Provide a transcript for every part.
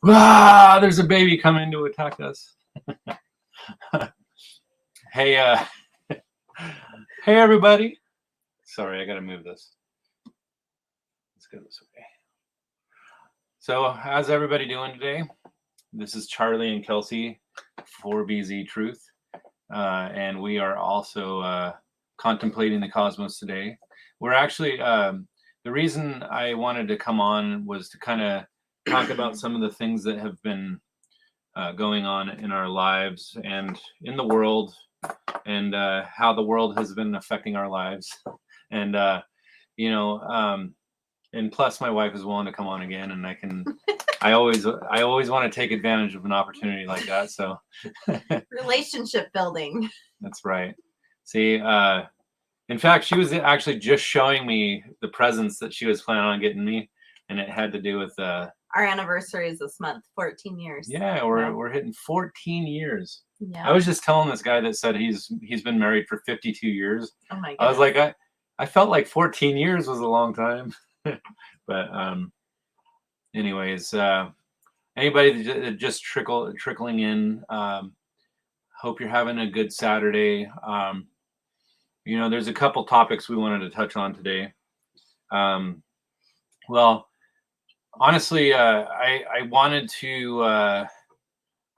Ah, there's a baby coming to attack us. Hey, hey, everybody. Sorry, I got to move this. Let's go this way. So, how's everybody doing today? This is Charlie and Kelsey, 4bz's Truth. And we are also contemplating the cosmos today. We're actually, the reason I wanted to come on was to kind of talk about some of the things that have been going on in our lives and in the world, and how the world has been affecting our lives. And, and plus my wife is willing to come on again, and I always want to take advantage of an opportunity like that. So relationship building. That's right. See, in fact, she was actually just showing me the presents that she was planning on getting me, and it had to do with our anniversary is this month, 14 years. Yeah, we're hitting 14 years. Yeah. I was just telling this guy that said he's been married for 52 years. Oh my goodness. I was like, I felt like 14 years was a long time. But anyways, anybody that just trickling in, hope you're having a good Saturday. There's a couple topics we wanted to touch on today. Well, honestly, I wanted to.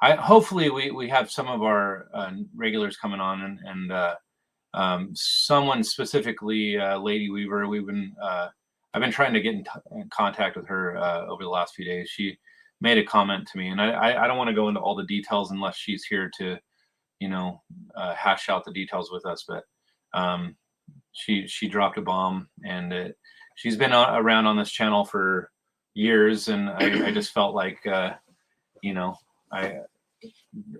Hopefully we have some of our regulars coming on, and someone specifically, Lady Weaver. I've been trying to get in contact with her over the last few days. She made a comment to me, and I don't want to go into all the details unless she's here to, hash out the details with us. But she dropped a bomb, and she's been around on this channel for years, and I just felt like,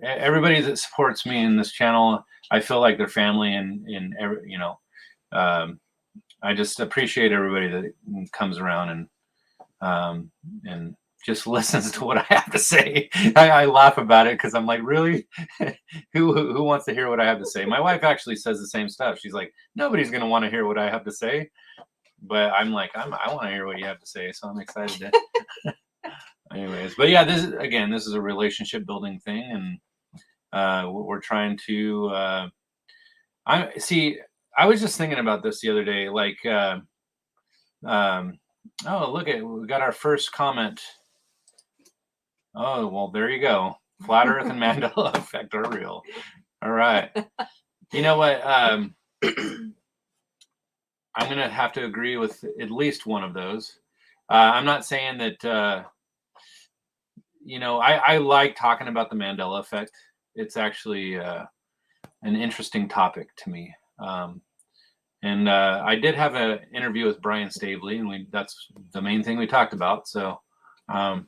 everybody that supports me in this channel, I feel like they're family, and I just appreciate everybody that comes around and just listens to what I have to say. I laugh about it because I'm like, really? who wants to hear what I have to say? My wife actually says the same stuff. She's like, nobody's going to want to hear what I have to say. But I'm like, I want to hear what you have to say. So I'm excited to. Anyways, but yeah, this is a relationship building thing. And we're trying to, I was just thinking about this the other day, like, oh, look we got our first comment. Oh, well, there you go. Flat Earth and Mandela effect are real. All right. You know what? I'm going to have to agree with at least one of those. I'm not saying that, I like talking about the Mandela effect. It's actually an interesting topic to me. And I did have an interview with Brian Staveley, and that's the main thing we talked about. So that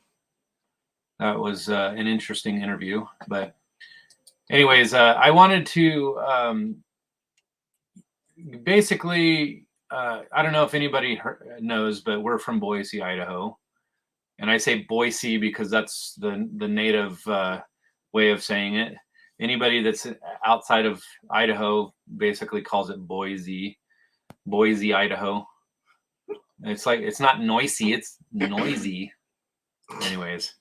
was an interesting interview. But anyways, I wanted to basically, I don't know if anybody knows, but we're from Boise, Idaho. And I say Boise because that's the native way of saying it. Anybody that's outside of Idaho basically calls it Boise, Idaho. It's like, it's not noisy, it's noisy. Anyways.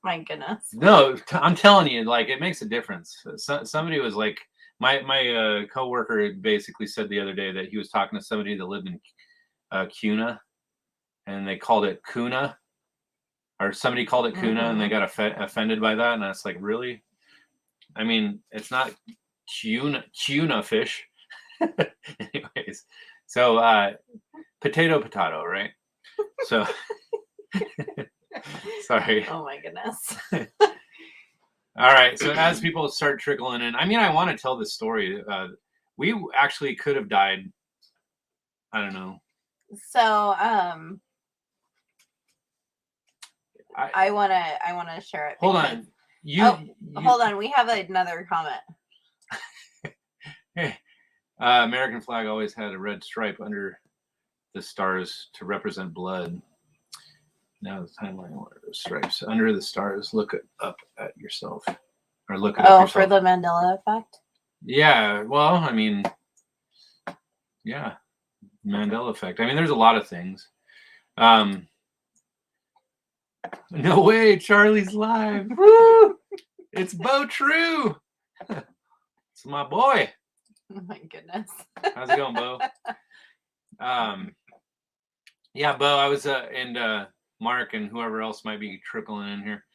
My goodness. No, I'm telling you, like, it makes a difference. Somebody was like, my coworker basically said the other day that he was talking to somebody that lived in Kuna, and they called it Kuna, or somebody called it Kuna, and they got offended by that. And I was like, really? I mean, it's not tuna fish. Anyways, so potato, right? So sorry. Oh my goodness. All right. So as people start trickling in, I mean, I want to tell this story. We actually could have died. I don't know. So I wanna share it. Hold on. Hold on. We have another comment. Hey, American flag always had a red stripe under the stars to represent blood. Now the timeline, what are the stripes under the stars? Look up at yourself, or look it up yourself. For the Mandela effect. Yeah. Well, I mean, yeah, Mandela effect. I mean, there's a lot of things. No way, Charlie's live. Woo! It's Bo True. It's my boy. Oh my goodness. How's it going, Bo? Yeah, Bo, I was and Mark and whoever else might be trickling in here.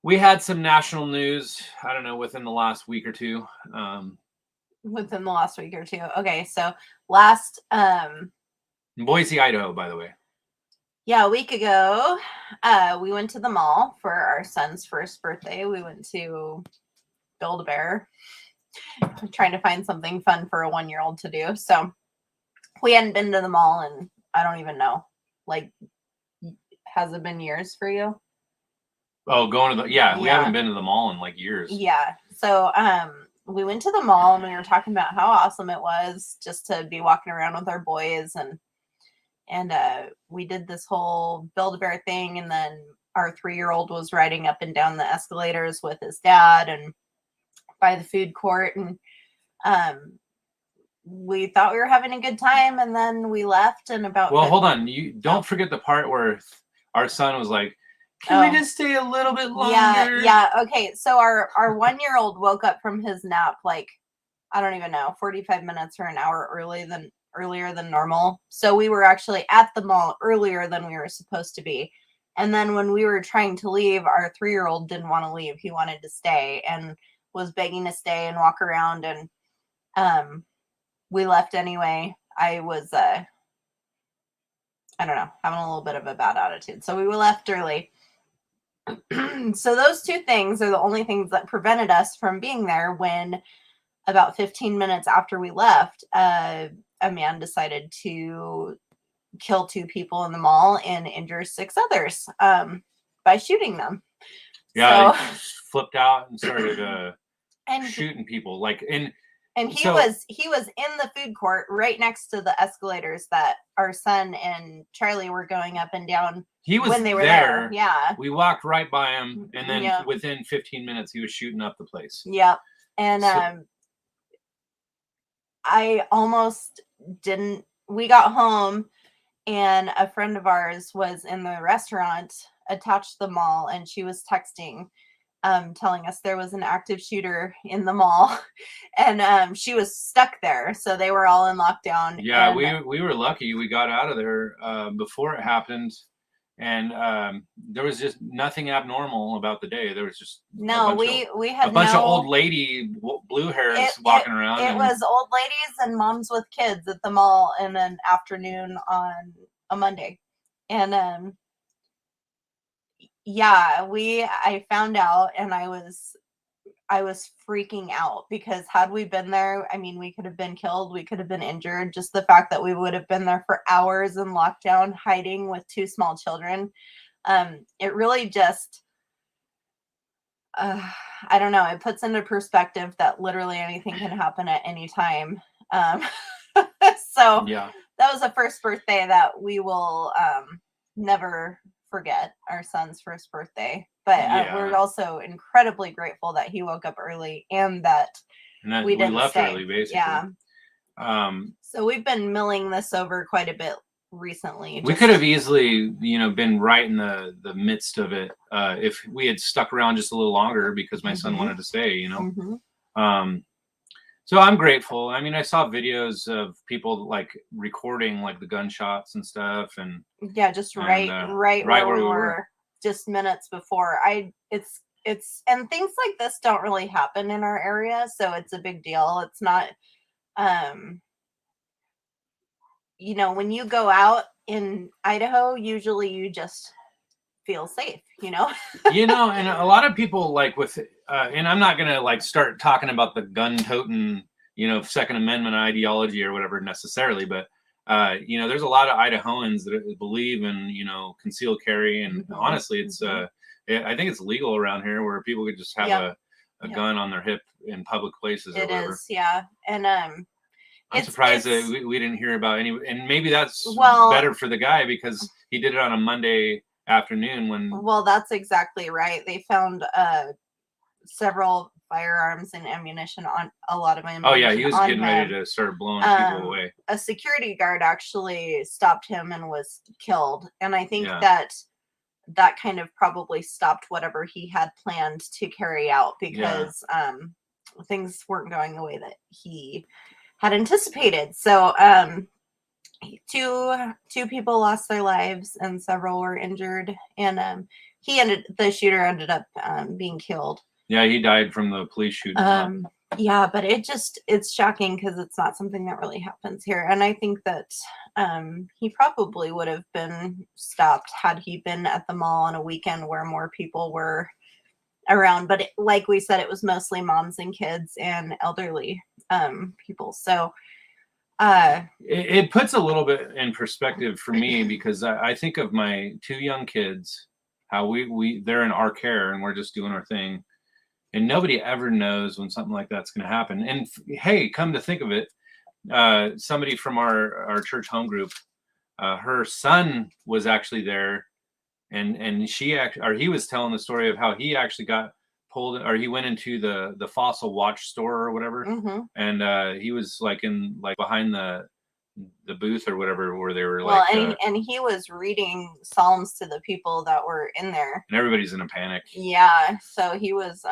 We had some national news, I don't know, within the last week or two. Within the last week or two. Okay, so last Boise, Idaho, by the way. Yeah, a week ago, we went to the mall for our son's first birthday. We went to Build-A-Bear, trying to find something fun for a 1-year-old to do. So we hadn't been to the mall in, I don't even know, like, has it been years for you? Oh, going to we haven't been to the mall in like years. Yeah. So we went to the mall and we were talking about how awesome it was just to be walking around with our boys, and we did this whole Build-A-Bear thing, and then our 3-year-old was riding up and down the escalators with his dad and by the food court, and we thought we were having a good time, and then we left. And hold on, you don't forget the part where our son was like, can we just stay a little bit longer? Yeah. Okay. So our 1-year-old woke up from his nap, like, I don't even know, 45 minutes or an hour earlier than normal. So we were actually at the mall earlier than we were supposed to be. And then when we were trying to leave, our 3-year-old didn't want to leave. He wanted to stay and was begging to stay and walk around. And we left anyway. I was, I don't know, having a little bit of a bad attitude. So we left early. So those two things are the only things that prevented us from being there when about 15 minutes after we left, a man decided to kill 2 people in the mall and injure 6 others by shooting them. Yeah, so, he flipped out and started shooting people. And he was in the food court right next to the escalators that our son and Charlie were going up and down. He was when they were there. Yeah. We walked right by him, and then within 15 minutes, he was shooting up the place. Yep. And I almost didn't. We got home, and a friend of ours was in the restaurant attached to the mall, and she was texting, telling us there was an active shooter in the mall, and she was stuck there. So they were all in lockdown. Yeah, we were lucky. We got out of there before it happened. And there was just nothing abnormal about the day. There was just we had a bunch of old lady blue hairs walking around. It was old ladies and moms with kids at the mall in an afternoon on a Monday, and I found out, and I was freaking out, because had we been there, I mean, we could have been killed, we could have been injured. Just the fact that we would have been there for hours in lockdown, hiding with 2 small children, it really just, I don't know, it puts into perspective that literally anything can happen at any time. So yeah, that was the first birthday that we will never forget, our son's first birthday. But we're also incredibly grateful that he woke up early and that we didn't left stay early, basically. Yeah. So we've been milling this over quite a bit recently. We could have easily, been right in the midst of it if we had stuck around just a little longer, because my son wanted to stay. So I'm grateful. I mean, I saw videos of people like recording like the gunshots and stuff, and just right where we were. Just minutes before. It's and things like this don't really happen in our area, so it's a big deal. It's not, when you go out in Idaho, usually you just feel safe, and a lot of people like with, and I'm not gonna like start talking about the gun-toting, Second Amendment ideology or whatever necessarily, but there's a lot of Idahoans that believe in, concealed carry. And honestly, it's, I think it's legal around here, where people could just have a gun on their hip in public places or whatever. It is, yeah. And I'm surprised that we didn't hear about any, and maybe that's better for the guy, because he did it on a Monday afternoon when. Well, that's exactly right. They found several firearms and ammunition on a lot of ammunition. Oh yeah, he was on getting him. ready to start blowing people away. A security guard actually stopped him and was killed, and I think Yeah. that kind of probably stopped whatever he had planned to carry out, because things weren't going the way that he had anticipated. So two people lost their lives and several were injured, and the shooter ended up being killed. Yeah, he died from the police shooting. Yeah, but it's shocking because it's not something that really happens here, and I think that he probably would have been stopped had he been at the mall on a weekend where more people were around. But like we said, it was mostly moms and kids and elderly people. So it puts a little bit in perspective for me, because I think of my two young kids, how they're in our care and we're just doing our thing, and nobody ever knows when something like that's going to happen. And hey, come to think of it, somebody from our church home group, her son was actually there, and he was telling the story of how he actually got pulled, or he went into the Fossil watch store or whatever, and he was like behind the booth or whatever, where they were and he was reading psalms to the people that were in there, and everybody's in a panic. Yeah, so he was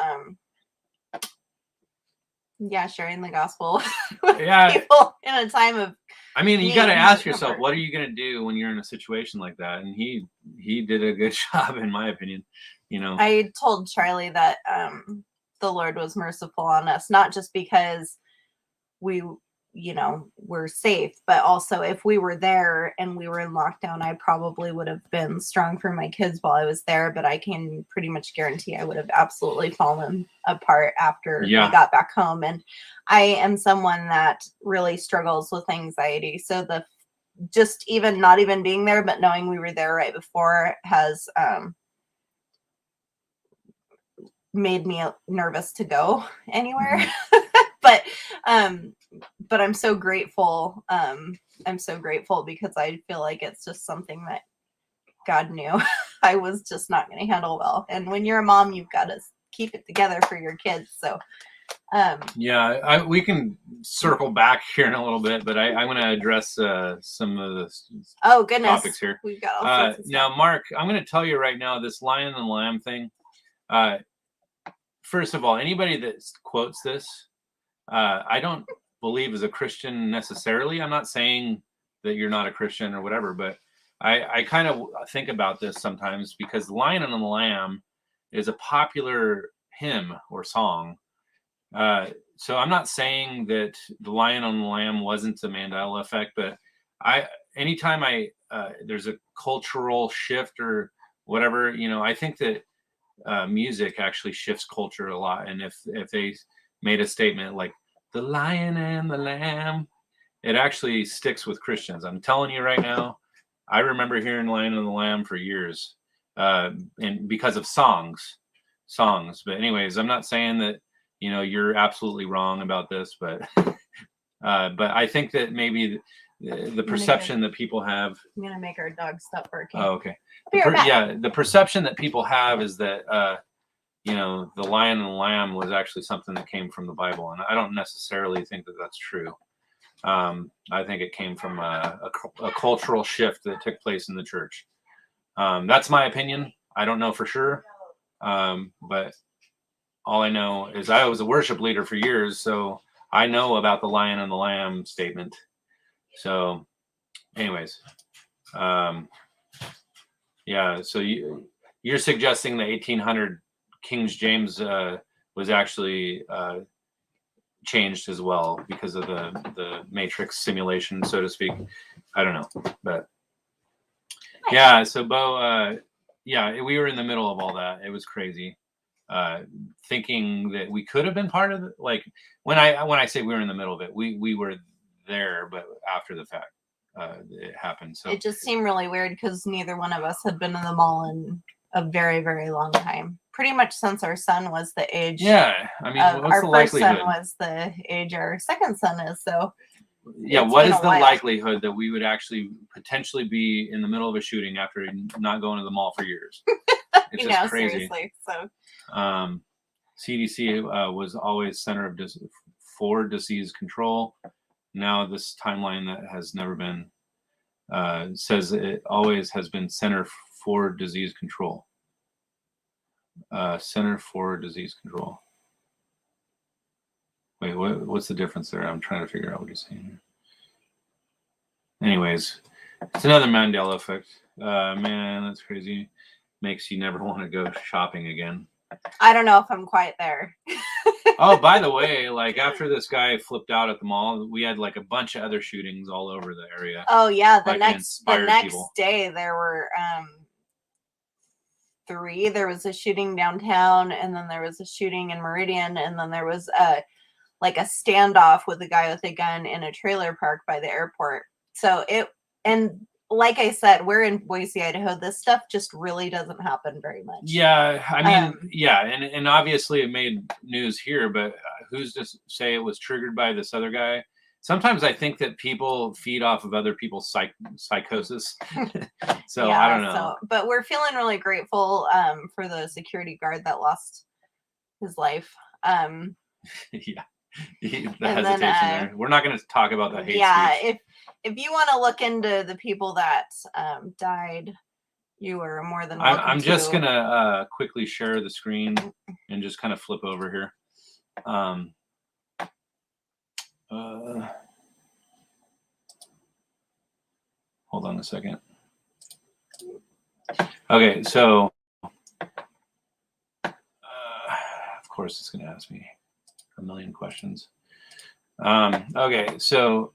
sharing the gospel with people in a time of you got to ask yourself, what are you going to do when you're in a situation like that? And he did a good job, in my opinion. I told Charlie that the Lord was merciful on us, not just because we we're safe, but also if we were there and we were in lockdown, I probably would have been strong for my kids while I was there, but I can pretty much guarantee I would have absolutely fallen apart after we got back home. And I am someone that really struggles with anxiety, so just even not even being there, but knowing we were there right before has made me nervous to go anywhere. But I'm so grateful. I'm so grateful because I feel like it's just something that God knew I was just not going to handle well. And when you're a mom, you've got to keep it together for your kids. So, we can circle back here in a little bit, but I want to address some of the topics here. We've got all sorts of now, Mark, I'm going to tell you right now, this lion and lamb thing. First of all, anybody that quotes this, I don't believe is a Christian necessarily. I'm not saying that you're not a Christian or whatever, but I kind of think about this sometimes, because the Lion and the Lamb is a popular hymn or song. So I'm not saying that the Lion and the Lamb wasn't the Mandela effect, but anytime there's a cultural shift or whatever, I think that music actually shifts culture a lot. And if they made a statement like the Lion and the Lamb, it actually sticks with Christians. I'm telling you right now, I remember hearing Lion and the Lamb for years, and because of songs. But anyways, I'm not saying that you're absolutely wrong about this, but I think that maybe the perception that people have. I'm gonna make our dog stop barking. Oh, okay. The perception that people have is that the Lion and the Lamb was actually something that came from the Bible, and I don't necessarily think that that's true. I think it came from a cultural shift that took place in the church. That's my opinion. I don't know for sure, but all I know is I was a worship leader for years, so I know about the Lion and the Lamb statement. So, anyways, so you're suggesting the 1800 King James was actually changed as well because of the Matrix simulation, so to speak. I don't know, but yeah. So Bo, we were in the middle of all that. It was crazy, thinking that we could have been part of it. Like when I say we were in the middle of it, we were there, but after the fact, it happened. So it just seemed really weird because neither one of us had been in the mall in a very, very long time. Pretty much since our son was the age. Yeah, I mean, what's our the first likelihood? son was the age our second son is. So yeah, what is the likelihood that we would actually potentially be in the middle of a shooting after not going to the mall for years? It's just crazy. Seriously. So CDC was always center of for disease control. Now this timeline that has never been says it always has been center for disease control. Center for disease control. Wait, what's the difference there? I'm trying to figure out what he's saying here. Anyways, it's another Mandela effect. Man, that's crazy. Makes you never want to go shopping again. I don't know if I'm quite there. Oh, by the way, like after this guy flipped out at the mall, we had like a bunch of other shootings all over the area. Oh yeah, the like, next day there were 3. There was a shooting downtown, and then there was a shooting in Meridian, and then there was a standoff with a guy with a gun in a trailer park by the airport. So and like I said, we're in Boise, Idaho. This stuff just really doesn't happen very much. Yeah, I mean, yeah, and obviously it made news here, but who's to say it was triggered by this other guy? Sometimes I think that people feed off of other people's psychosis. So yeah, I don't know. But we're feeling really grateful for the security guard that lost his life. Yeah. The hesitation there. We're not going to talk about the hate speech. Yeah, if you want to look into the people that died, you are more than welcome. I'm just going to quickly share the screen and just kind of flip over here. Hold on a second. Okay, so of course it's going to ask me a million questions. Okay, so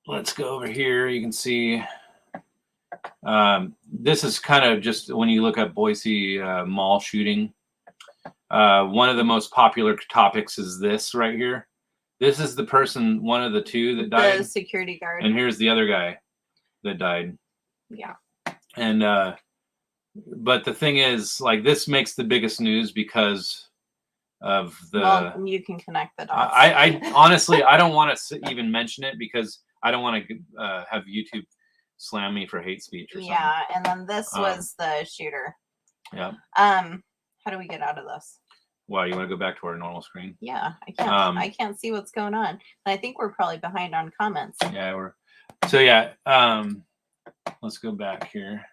let's go over here. You can see this is kind of just when you look at Boise mall shooting. One of the most popular topics is this right here. This is the person, one of the 2 that died. The security guard. And here's the other guy that died. Yeah. And but the thing is, like, this makes the biggest news because of the. Well, you can connect the dots. I honestly, I don't want to even mention it because I don't want to have YouTube slam me for hate speech or something. Yeah, and then this was the shooter. Yeah. How do we get out of this? Wow, you want to go back to our normal screen? Yeah, I can't. I can't see what's going on. And I think we're probably behind on comments. Yeah, we're. So yeah, let's go back here.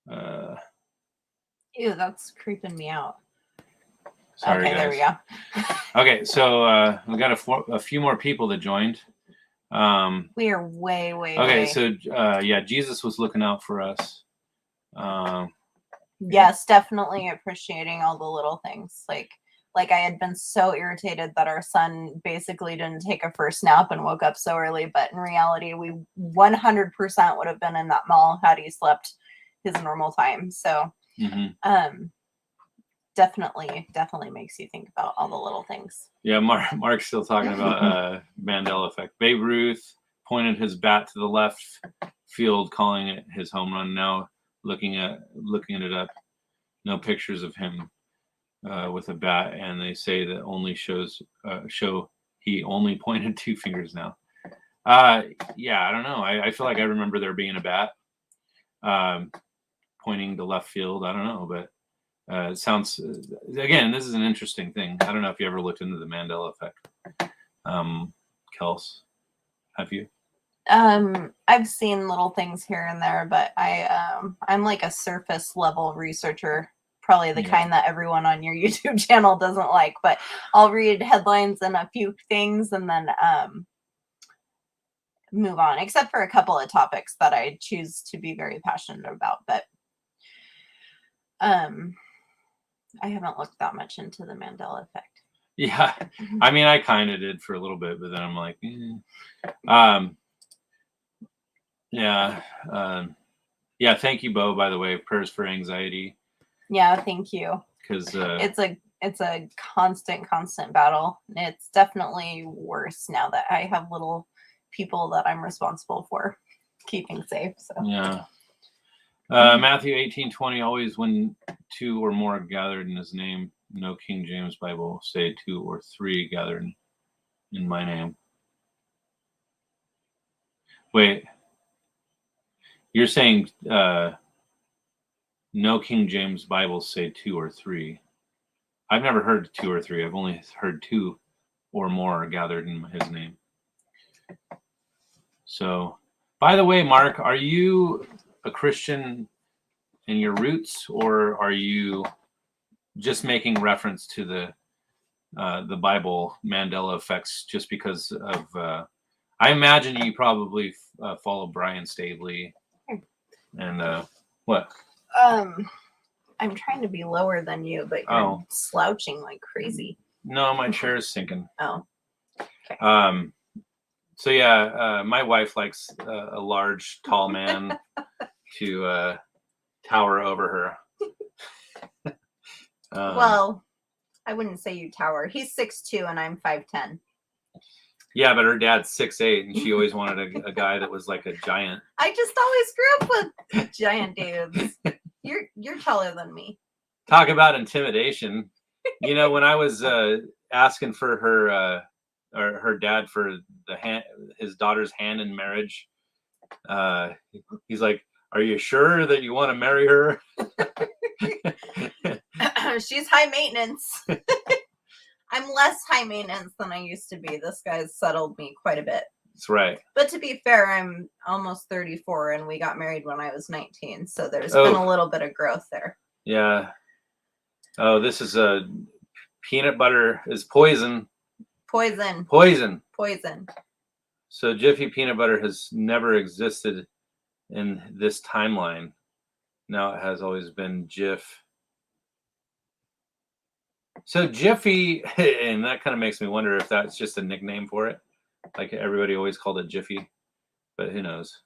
Ew, that's creeping me out. Sorry, okay, guys. there we go. Okay, so we got a few more people that joined. We are way. Okay, so yeah, Jesus was looking out for us. Yes, definitely appreciating all the little things. Like I had been so irritated that our son basically didn't take a first nap and woke up so early, but in reality, we 100% would have been in that mall had he slept his normal time. So, definitely makes you think about all the little things. Yeah, Mark's still talking about Mandela effect. Babe Ruth pointed his bat to the left field, calling it his home run. Now looking it up, no pictures of him with a bat, and they say that only show he only pointed 2 fingers now. Yeah, I don't know. I feel like I remember there being a bat pointing to left field. I don't know, but it sounds, again, this is an interesting thing. I don't know if you ever looked into the Mandela effect. Kels, have you? I've seen little things here and there, but I'm like a surface level researcher, probably the kind that everyone on your YouTube channel doesn't like, but I'll read headlines and a few things and then move on, except for a couple of topics that I choose to be very passionate about. But I haven't looked that much into the Mandela effect. Yeah, I mean, I kind of did for a little bit, but then I'm like, yeah. Thank you, Bo, by the way. Prayers for anxiety. Yeah, thank you. Because it's a constant battle. It's definitely worse now that I have little people that I'm responsible for keeping safe. So yeah. Matthew 18:20, always when 2 or more gathered in his name, no King James Bible say 2 or 3 gathered in my name. Wait, you're saying no King James Bibles say 2 or 3. I've never heard 2 or 3. I've only heard 2 or more gathered in his name. So, by the way, Mark, are you a Christian in your roots, or are you just making reference to the Bible Mandela effects just because of? I imagine you probably follow Brian Staveley, and what? I'm trying to be lower than you, but you're slouching like crazy. No, my chair is sinking. Oh. Okay. So yeah, my wife likes a large, tall man to tower over her. Well, I wouldn't say you tower. He's 6'2" and I'm 5'10". Yeah, but her dad's 6'8", and she always wanted a guy that was like a giant. I just always grew up with giant dudes. You're taller than me. Talk about intimidation. You know, when I was asking for her or her dad for his daughter's hand in marriage, he's like, "Are you sure that you want to marry her?" She's high maintenance. I'm less high maintenance than I used to be. This guy's settled me quite a bit. That's right. But to be fair, I'm almost 34 and we got married when I was 19. So there's been a little bit of growth there. Yeah. Oh, this is peanut butter is poison. Poison. Poison. Poison. So Jiffy peanut butter has never existed in this timeline. Now it has always been Jif. So Jiffy, and that kind of makes me wonder if that's just a nickname for it. Like everybody always called it Jiffy, but who knows?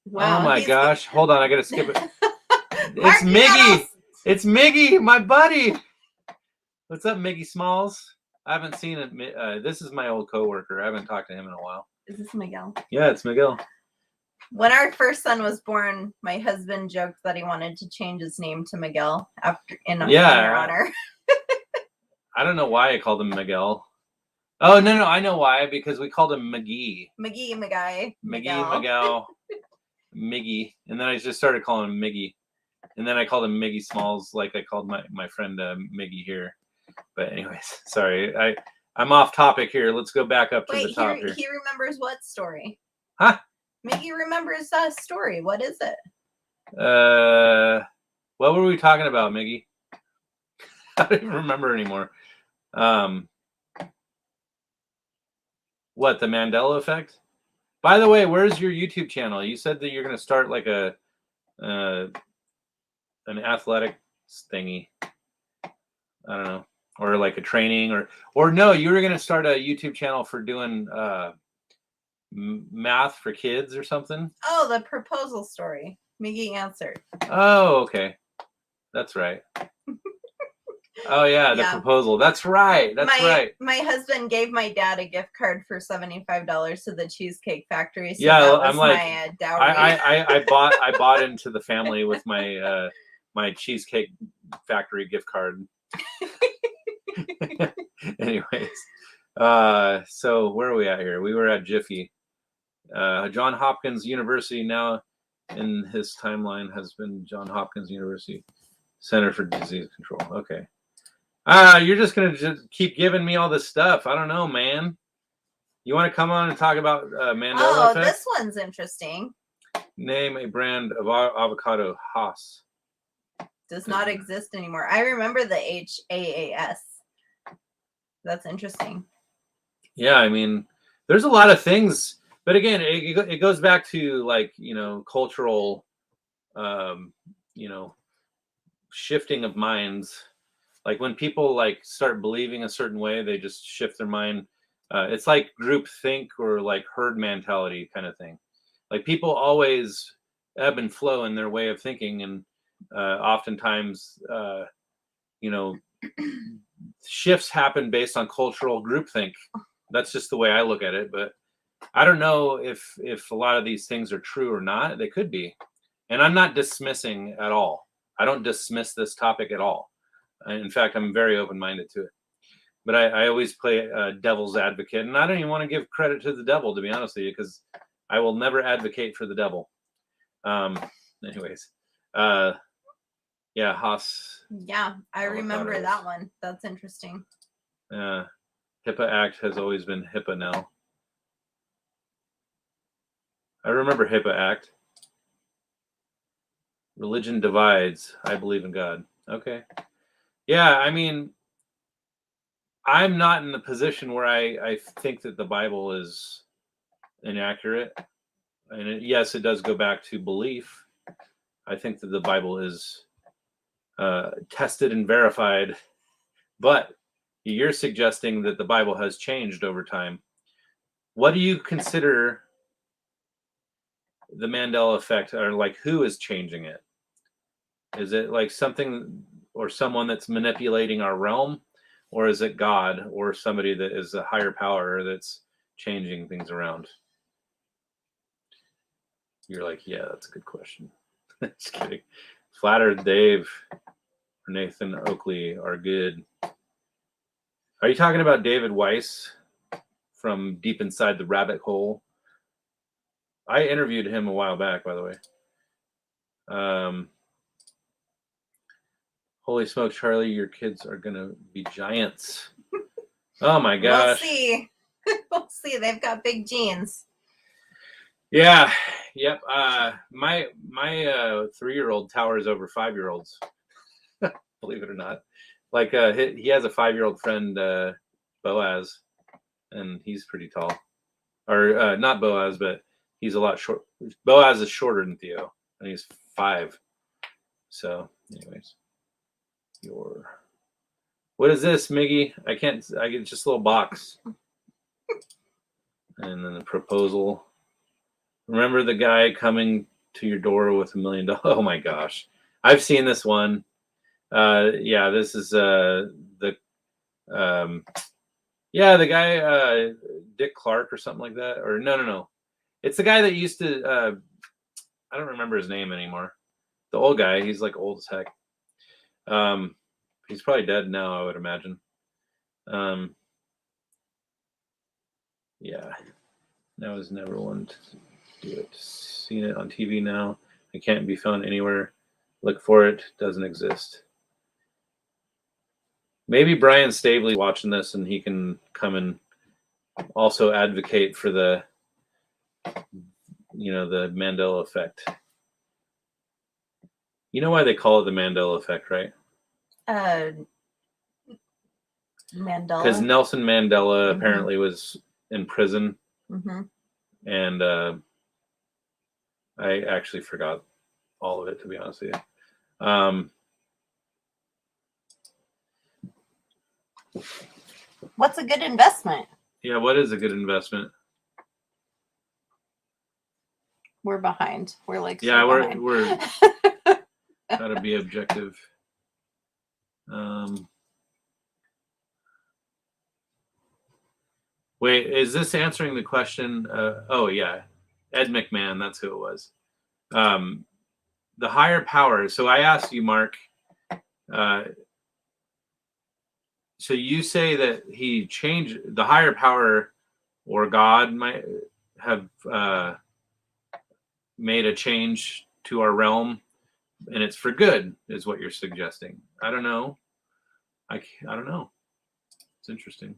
Wow, oh my gosh. Hold on, I gotta skip it. It's Miggy. It's Miggy, my buddy. What's up, Miggy Smalls? I haven't seen it. This is my old coworker. I haven't talked to him in a while. Is this Miguel? Yeah, it's Miguel. When our first son was born, my husband joked that he wanted to change his name to Miguel in your honor. I don't know why I called him Miguel. Oh, no, I know why. Because we called him McGee. McGee. Miguel. Miggy. And then I just started calling him Miggy. And then I called him Miggy Smalls like I called my friend Miggy here. But anyways, sorry. I'm off topic here. Let's go back up to the top here. He remembers what story? Huh? Miggy remembers that story. What is it? What were we talking about, Miggy? I don't even remember anymore. What, the Mandela effect? By the way, where's your YouTube channel? You said that you're going to start like an athletic thingy. I don't know. Or like a training or no, you were going to start a YouTube channel for doing math for kids or something. Oh, the proposal story. Miggy answered. Oh, okay. That's right. Oh yeah, the proposal. That's right. That's right. My husband gave my dad a gift card for $75 to the Cheesecake Factory. So yeah, that was I'm like, my dowry. I bought into the family with my my Cheesecake Factory gift card. Anyways, so where are we at here? We were at Jiffy. John Hopkins University now in his timeline has been John Hopkins University Center for Disease Control. Okay. You're just going to just keep giving me all this stuff. I don't know, man. You want to come on and talk about Mandela effect? This one's interesting. Name a brand of avocado. Haas. Does not exist anymore. I remember the HAAS. That's interesting. Yeah, I mean, there's a lot of things. But again, it goes back to like, cultural, shifting of minds. Like when people like start believing a certain way, they just shift their mind. It's like group think or like herd mentality kind of thing. Like people always ebb and flow in their way of thinking. And oftentimes, shifts happen based on cultural groupthink. That's just the way I look at it. But I don't know if a lot of these things are true or not. They could be. And I'm not dismissing at all. I don't dismiss this topic at all. In fact, I'm very open-minded to it. But I always play devil's advocate. And I don't even want to give credit to the devil, to be honest with you, because I will never advocate for the devil. Anyways, Yeah, Haas. Yeah, I remember Avocados. that one. That's interesting. HIPAA Act has always been HIPAA now. I remember HIPAA Act. Religion divides. I believe in God. Okay. Yeah, I mean, I'm not in the position where I think that the Bible is inaccurate. And yes, it does go back to belief. I think that the Bible is tested and verified. But you're suggesting that the Bible has changed over time. What do you consider the Mandela effect, or like who is changing it? Is it like something or someone that's manipulating our realm, or is it God or somebody that is a higher power that's changing things around? You're like, yeah, that's a good question. Just kidding. Flat Earth Dave or Nathan Oakley are good. Are you talking about David Weiss from Deep Inside the Rabbit Hole? I interviewed him a while back, by the way. Holy smoke, Charlie, your kids are going to be giants. Oh my gosh. We'll see. We'll see. They've got big genes. Yeah. Yep. My 3-year-old towers over 5-year-olds. Believe it or not. Like he has a 5-year-old friend, Boaz, and he's pretty tall. Or not Boaz, but he's a lot short. Boaz is shorter than Theo, and he's 5. So, anyways, what is this, Miggy? I get just a little box. And then the proposal. Remember the guy coming to your door with $1 million? Oh my gosh, I've seen this one. Yeah, this is the guy Dick Clark or something like that. Or no. It's the guy that used to I don't remember his name anymore. The old guy, he's like old as heck. He's probably dead now, I would imagine. Yeah. That was never one to do it. Seen it on TV now. It can't be found anywhere. Look for it. Doesn't exist. Maybe Brian Stavely's watching this and he can come and also advocate for the Mandela effect. You know why they call it the Mandela effect, right? Mandela. Because Nelson Mandela apparently was in prison. Mm-hmm. And I actually forgot all of it, to be honest with you. What's a good investment? Yeah, what is a good investment? We're behind. We're like we're gotta be objective. Wait, is this answering the question? Oh yeah, Ed McMahon, that's who it was. The higher power. So I asked you, Mark. So you say that he changed the higher power, or God might have made a change to our realm, and it's for good, is what you're suggesting. I don't know. I don't know. It's interesting.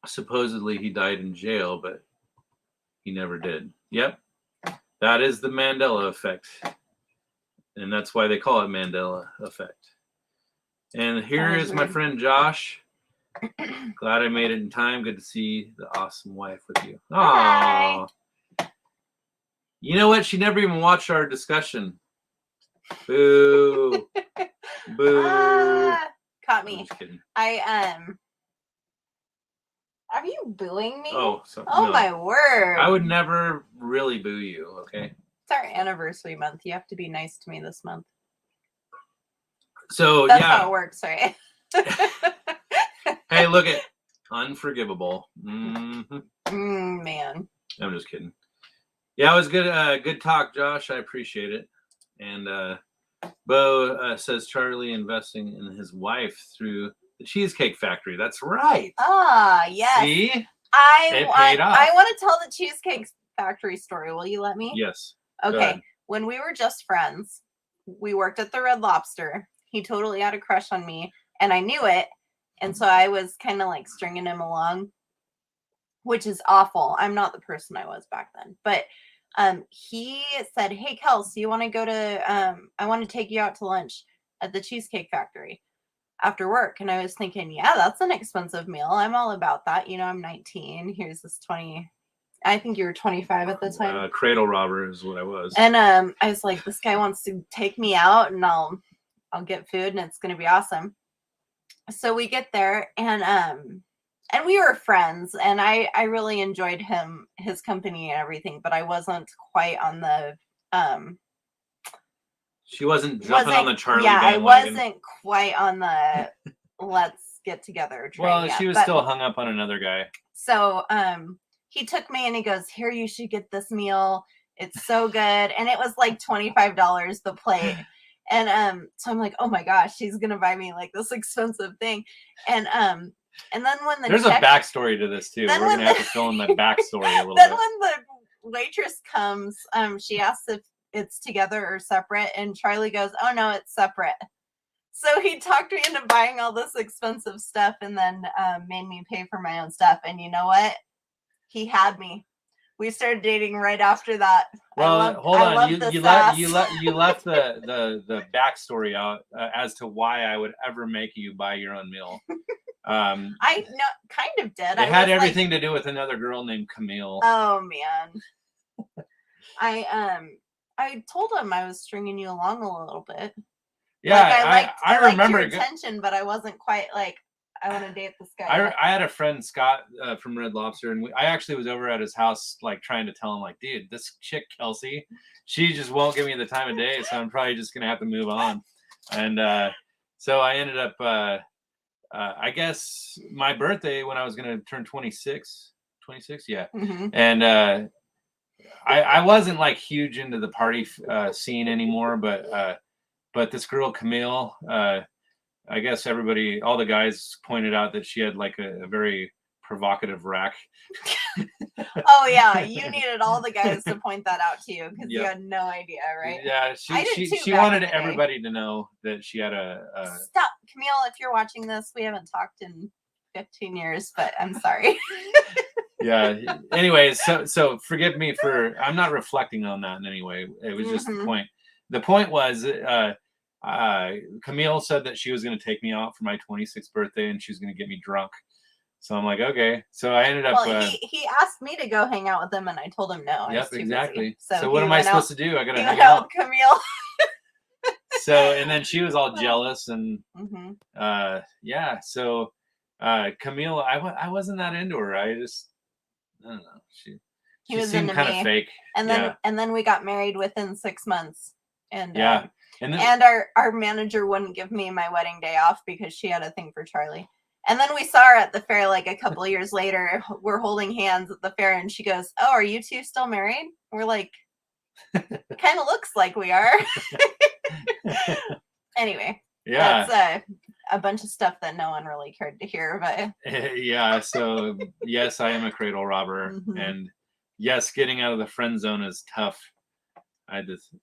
Supposedly he died in jail, but he never did. Yep. That is the Mandela effect. And that's why they call it Mandela effect. And here is my friend Josh. Glad I made it in time. Good to see the awesome wife with you. Aww. You know what? She never even watched our discussion. Boo. Boo. Caught me. I'm just kidding. Are you booing me? Oh, no. My word. I would never really boo you, okay? It's our anniversary month. You have to be nice to me this month. So, that's how it works, right? Hey, look at Unforgivable. Mm-hmm. Man. I'm just kidding. Yeah, it was good. Good talk, Josh. I appreciate it. And Bo says Charlie investing in his wife through the Cheesecake Factory. That's right. Ah, yes. See? I want to tell the Cheesecake Factory story. Will you let me? Yes. Okay. when we were just friends, we worked at the Red Lobster. He totally had a crush on me, and I knew it. And so I was kind of like stringing him along, which is awful. I'm not the person I was back then. But he said, "Hey, Kels, you want to go to, I want to take you out to lunch at the Cheesecake Factory after work." And I was thinking, yeah, that's an expensive meal. I'm all about that. You know, I'm 19. Here's this 20. I think you were 25 at the time. Cradle robber is what I was. And I was like, this guy wants to take me out, and I'll get food, and it's going to be awesome. So we get there, and we were friends, and I really enjoyed his company and everything, but I wasn't quite on the she wasn't jumping on the Charlie bandwagon. I wasn't quite on the let's get together train. Well, she was still hung up on another guy. So he took me and he goes, "Here, you should get this meal. It's so good." And it was like $25 the plate. And so I'm like, oh my gosh, she's gonna buy me like this expensive thing. And then when there's a backstory to this too. We're gonna have to fill in the backstory a little then bit. When the waitress comes, she asks if it's together or separate, and Charlie goes, "Oh no, it's separate." So he talked me into buying all this expensive stuff, and then made me pay for my own stuff. And you know what? He had me. We started dating right after that. Well, hold on. You left the backstory out as to why I would ever make you buy your own meal. I kind of did. It had everything to do with another girl named Camille. Oh man. I told him I was stringing you along a little bit. Yeah, like, I remember your attention, but I wasn't quite like, I want to date this guy. I had a friend, Scott, from Red Lobster, and I actually was over at his house, like trying to tell him, like, dude, this chick Kelsey, she just won't give me the time of day, so I'm probably just gonna have to move on. And so I ended up, I guess my birthday when I was gonna turn 26, yeah, and I wasn't like huge into the party scene anymore, but this girl Camille. I guess all the guys pointed out that she had like a very provocative rack. Oh yeah, you needed all the guys to point that out to you because you had no idea, right? Yeah, she wanted everybody to know that she had a. Stop, Camille! If you're watching this, we haven't talked in 15 years, but I'm sorry. Yeah. Anyways, so forgive me I'm not reflecting on that in any way. It was just the point. The point was. Camille said that she was going to take me out for my 26th birthday and she was going to get me drunk. So I'm like, okay. So I ended up. Well, he asked me to go hang out with him, and I told him no. Yep, exactly. So what am I supposed to do? I got to hang out with Camille. So and then she was all jealous and yeah. So Camille, I wasn't that into her. I don't know. She seemed kind of fake. And then we got married within 6 months. And yeah. And our manager wouldn't give me my wedding day off because she had a thing for Charlie. And then we saw her at the fair like a couple of years later. We're holding hands at the fair, and she goes, "Oh, are you two still married?" We're like, kind of looks like we are. Anyway, yeah, that's a bunch of stuff that no one really cared to hear. But yeah, so yes, I am a cradle robber, and yes, getting out of the friend zone is tough. I just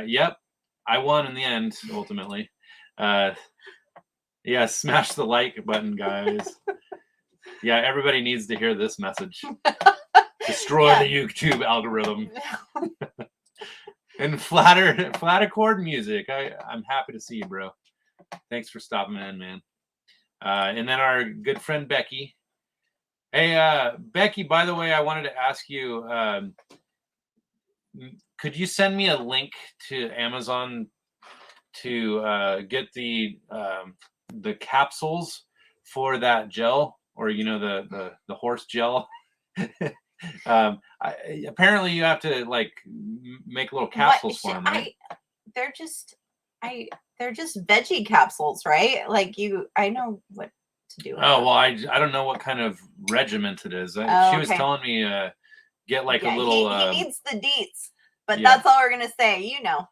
yep. I won in the end, ultimately. Yeah, smash the like button, guys. Yeah, everybody needs to hear this message. Destroy the YouTube algorithm. And flat accord music. I'm happy to see you, bro. Thanks for stopping in, man. And then our good friend Becky. Hey, Becky, by the way, I wanted to ask you, could you send me a link to Amazon to get the capsules for that gel, or the horse gel? Apparently, you have to like make little capsules for them, right? They're just veggie capsules, right? Like I know what to do. Oh well, I don't know what kind of regiment it is. She was telling me get like a little. He needs the deets. But that's all we're going to say. You know.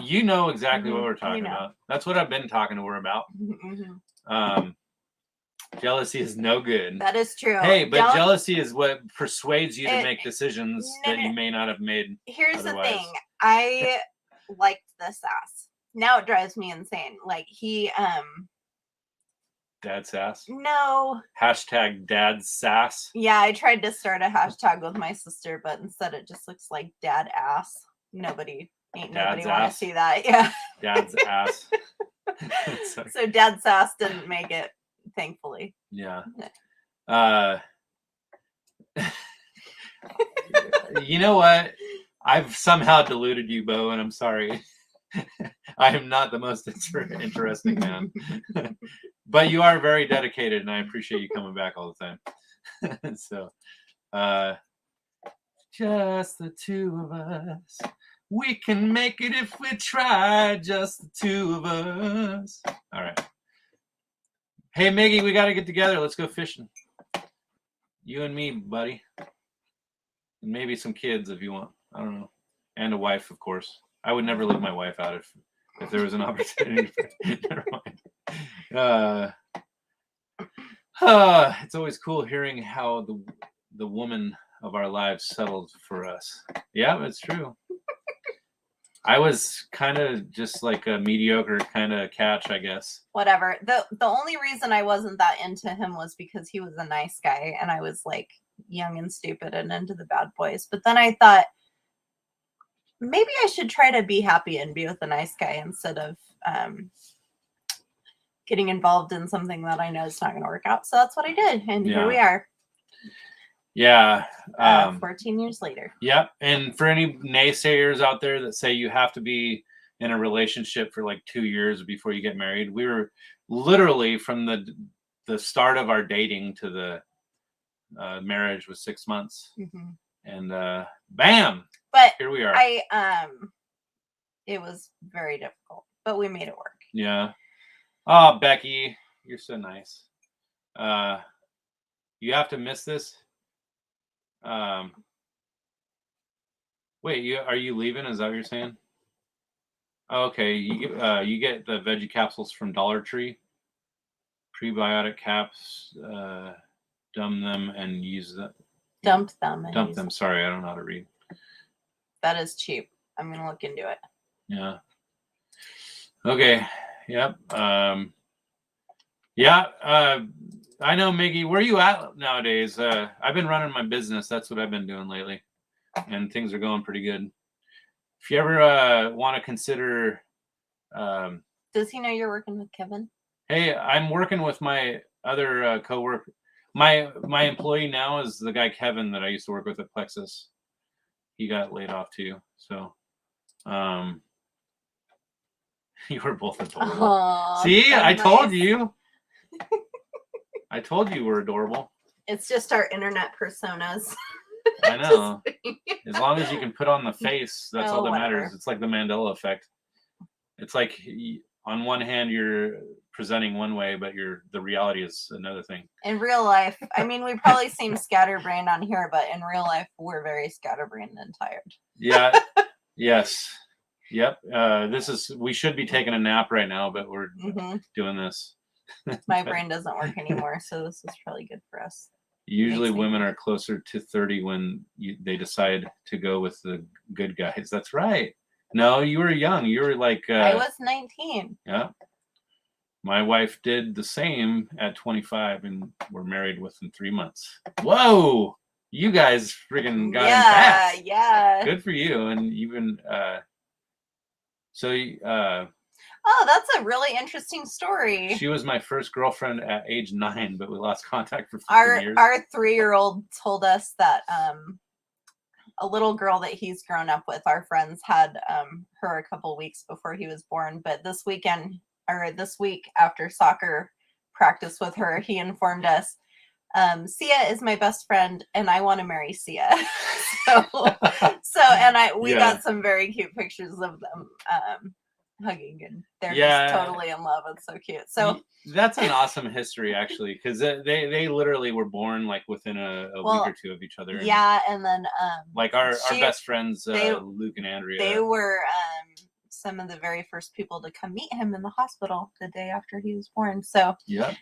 You know exactly what we're talking about. That's what I've been talking to her about. Jealousy is no good. That is true. Hey, but jealousy is what persuades you to make decisions that you may not have made. Here's otherwise. the thing. I liked this ass. Now it drives me insane. Like he Dad sass? No. Hashtag dad sass? Yeah, I tried to start a hashtag with my sister, but instead it just looks like dad ass. Nobody want to see that. Yeah. Dad's ass. So dad sass didn't make it, thankfully. Yeah. You know what? I've somehow deluded you, Bo, and I'm sorry. I am not the most interesting man. But you are very dedicated, and I appreciate you coming back all the time. So, just the two of us. We can make it if we try, just the two of us. All right. Hey, Miggy, we got to get together. Let's go fishing. You and me, buddy. And maybe some kids if you want. I don't know. And a wife, of course. I would never leave my wife out if there was an opportunity. Never mind. It's always cool hearing how the woman of our lives settled for us. Yeah, it's true. I was kind of just like a mediocre kind of catch, I guess. Whatever. The only reason I wasn't that into him was because he was a nice guy and I was like young and stupid and into the bad boys. But then I thought maybe I should try to be happy and be with a nice guy instead of getting involved in something that I know is not going to work out. So that's what I did. And here we are. Yeah. 14 years later. Yep. And for any naysayers out there that say you have to be in a relationship for like 2 years before you get married, we were literally from the start of our dating to the marriage was 6 months. Mm-hmm. And bam! But here we are. It was very difficult, but we made it work. Yeah. Oh, Becky, you're so nice. You have to miss this. Wait, are you leaving? Is that what you're saying? Okay, you get the veggie capsules from Dollar Tree. Prebiotic caps. Dump them and use them. Dump them. Dump them. Sorry, I don't know how to read. That is cheap. I'm gonna look into it. Yeah. Okay. Yep. Yeah. I know, Miggy. Where are you at nowadays? I've been running my business. That's what I've been doing lately, and things are going pretty good. If you ever want to consider, does he know you're working with Kevin? Hey, I'm working with my other coworker. My employee now is the guy Kevin that I used to work with at Plexus. He got laid off too. So, you were both adorable. Aww, see, I told you. I told you we're adorable. It's just our internet personas. I know. As long as you can put on the face, that's all that matters. It's like the Mandela effect. It's like on one hand you're presenting one way, but the reality is another thing. In real life, I mean, we probably seem scatterbrained on here, but in real life, we're very scatterbrained and tired. Yeah. Yes. Yep. We should be taking a nap right now, but we're doing this. My brain doesn't work anymore, so this is probably good for us. Usually women are closer to 30 when they decide to go with the good guys. That's right. No, you were young. You were like... I was 19. Yeah. My wife did the same at 25, and we're married within 3 months. Whoa! You guys freaking got in fast. Yeah. Good for you. And even... Oh, that's a really interesting story. She was my first girlfriend at age 9, but we lost contact for 15 years. Our 3-year-old told us that a little girl that he's grown up with, our friends had her a couple weeks before he was born. But this week after soccer practice with her, he informed us, Sia is my best friend and I want to marry Sia. We got some very cute pictures of them hugging, and they're just totally in love. It's so cute. So that's an awesome history, actually, because they literally were born like within a week or two of each other. Yeah, and then like our best friends, Luke and Andrea. They were some of the very first people to come meet him in the hospital the day after he was born. So, Yeah.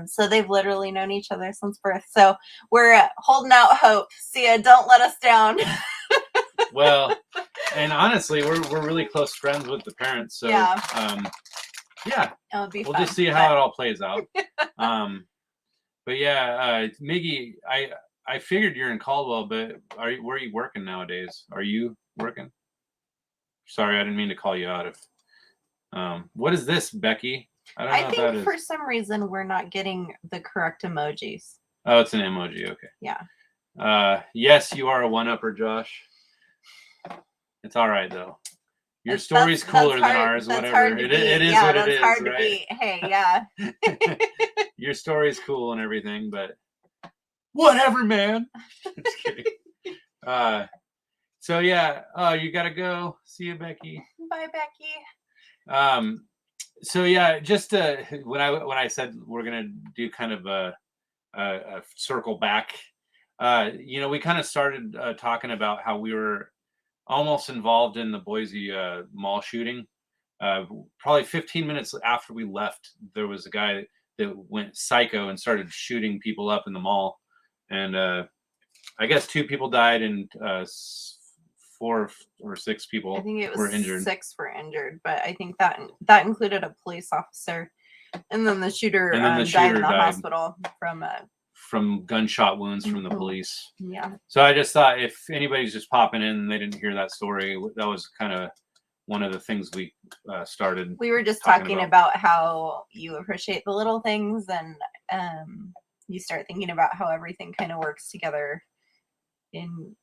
So they've literally known each other since birth. So we're holding out hope. Sia, don't let us down. Well, and honestly, we're really close friends with the parents. So, Yeah. Yeah, It'll be we'll fun, just see how it all plays out. But yeah, Miggy, I figured you're in Caldwell, but where are you working nowadays? Are you working? Sorry, I didn't mean to call you out. What is this, Becky? I don't know what that think is. for some reason we're not getting the correct emojis. Oh, it's an emoji. Okay. Yeah. Yes, you are a one-upper, Josh. It's all right though. Your story's cooler than ours. That's whatever. hard to beat. It is yeah, what that's it is, hard right? to beat. Hey, yeah. Your story's cool and everything, but whatever, man. Just kidding. So yeah, you gotta go. See you, Becky. Bye, Becky. So yeah, just when I said we're gonna do kind of a circle back, we kind of started talking about how we were almost involved in the Boise mall shooting. Probably 15 minutes after we left, there was a guy that went psycho and started shooting people up in the mall, and I guess 2 people died and 4 or 6 people I think it were was injured. 6 were injured, but I think that included a police officer, and then the shooter, died in the hospital from gunshot wounds from the police. Yeah. So I just thought if anybody's just popping in and they didn't hear that story, that was kind of one of the things we started. We were just talking about how you appreciate the little things, and you start thinking about how everything kind of works together in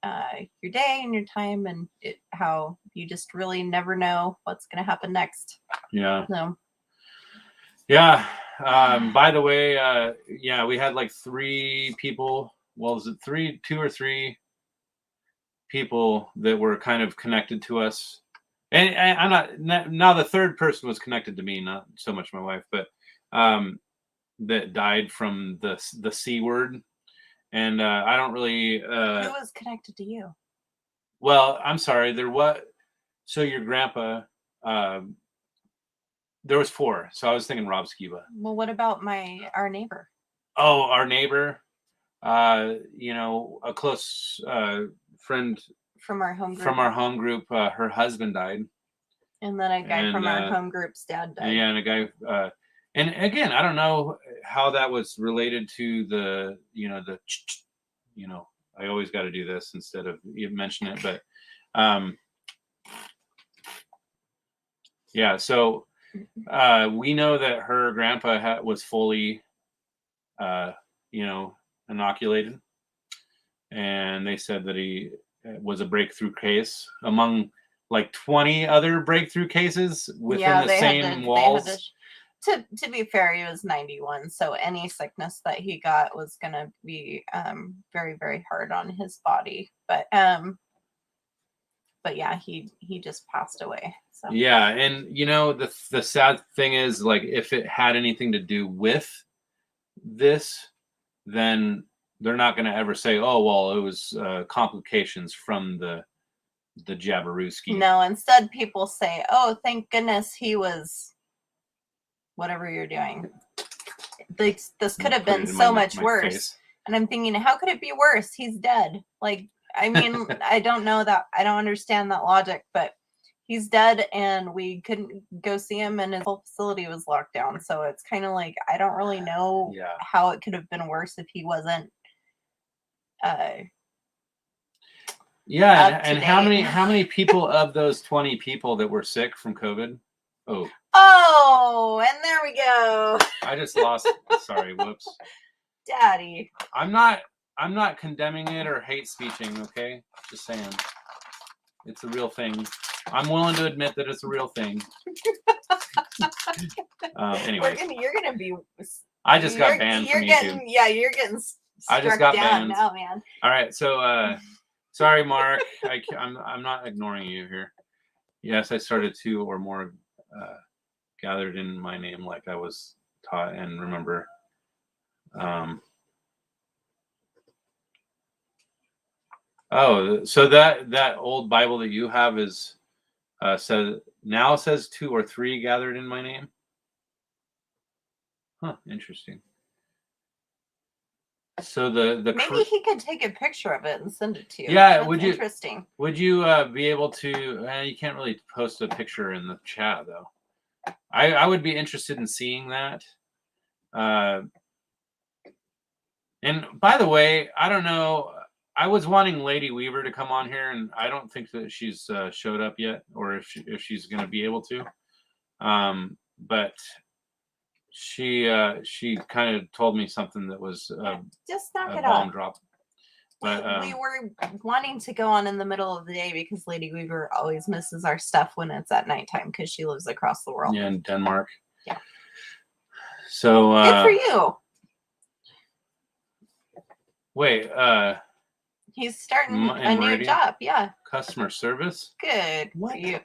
your day and your time, and how you just really never know what's going to happen next. Yeah. So. Yeah. By the way, yeah, we had like 3 people. Well, was it 2 or 3 people that were kind of connected to us? And I'm not now. The third person was connected to me, not so much my wife, but that died from the C word. And I don't really. Who was connected to you? Well, I'm sorry. So your grandpa. There was 4. So I was thinking Rob Skiba. Well, what about our neighbor? Oh, our neighbor. A close friend from our home group. Her husband died. And then a guy from our home group's dad died. Yeah, and a guy. And again, I don't know how that was related to the. I always got to do this instead of you mention it, but. Yeah, so we know that her grandpa was fully, inoculated, and they said that he was a breakthrough case among like 20 other breakthrough cases within the same walls. To be fair, he was 91, so any sickness that he got was going to be very, very hard on his body. But yeah, he just passed away. So. Yeah, and the sad thing is, like, if it had anything to do with this, then they're not going to ever say, "Oh, well, it was complications from the Jabarewski." No, instead people say, "Oh, thank goodness he was whatever you're doing." This could have been so much worse. Face. And I'm thinking, how could it be worse? He's dead. Like, I mean, I don't understand that logic, but he's dead, and we couldn't go see him, and his whole facility was locked down. So it's kind of like, I don't really know how it could have been worse if he wasn't. Yeah, and how many people of those 20 people that were sick from COVID? Oh, and there we go. I just lost. Sorry, whoops. Daddy. I'm not condemning it or hate speeching, okay? Just saying. It's a real thing. I'm willing to admit that it's a real thing. Anyways. You're gonna be. I just got banned from YouTube. You're getting. I just got down banned. now, man. All right, so sorry, Mark. I'm not ignoring you here. Yes, I started 2 or more gathered in my name, like I was taught and remember. Oh, so that old Bible that you have is says now says 2 or 3 gathered in my name. Huh, interesting. So maybe he could take a picture of it and send it to you. Yeah, That's interesting. Would you be able to? You can't really post a picture in the chat though. I would be interested in seeing that. And by the way, I don't know. I was wanting Lady Weaver to come on here, and I don't think that she's showed up yet, or if she's going to be able to. But she kind of told me something that was just knock a it bomb off. Drop. But we were wanting to go on in the middle of the day because Lady Weaver always misses our stuff when it's at nighttime because she lives across the world. Yeah, in Denmark. Yeah. So good for you. Wait, he's starting a new job. Yeah. Customer service. Good. What? For you.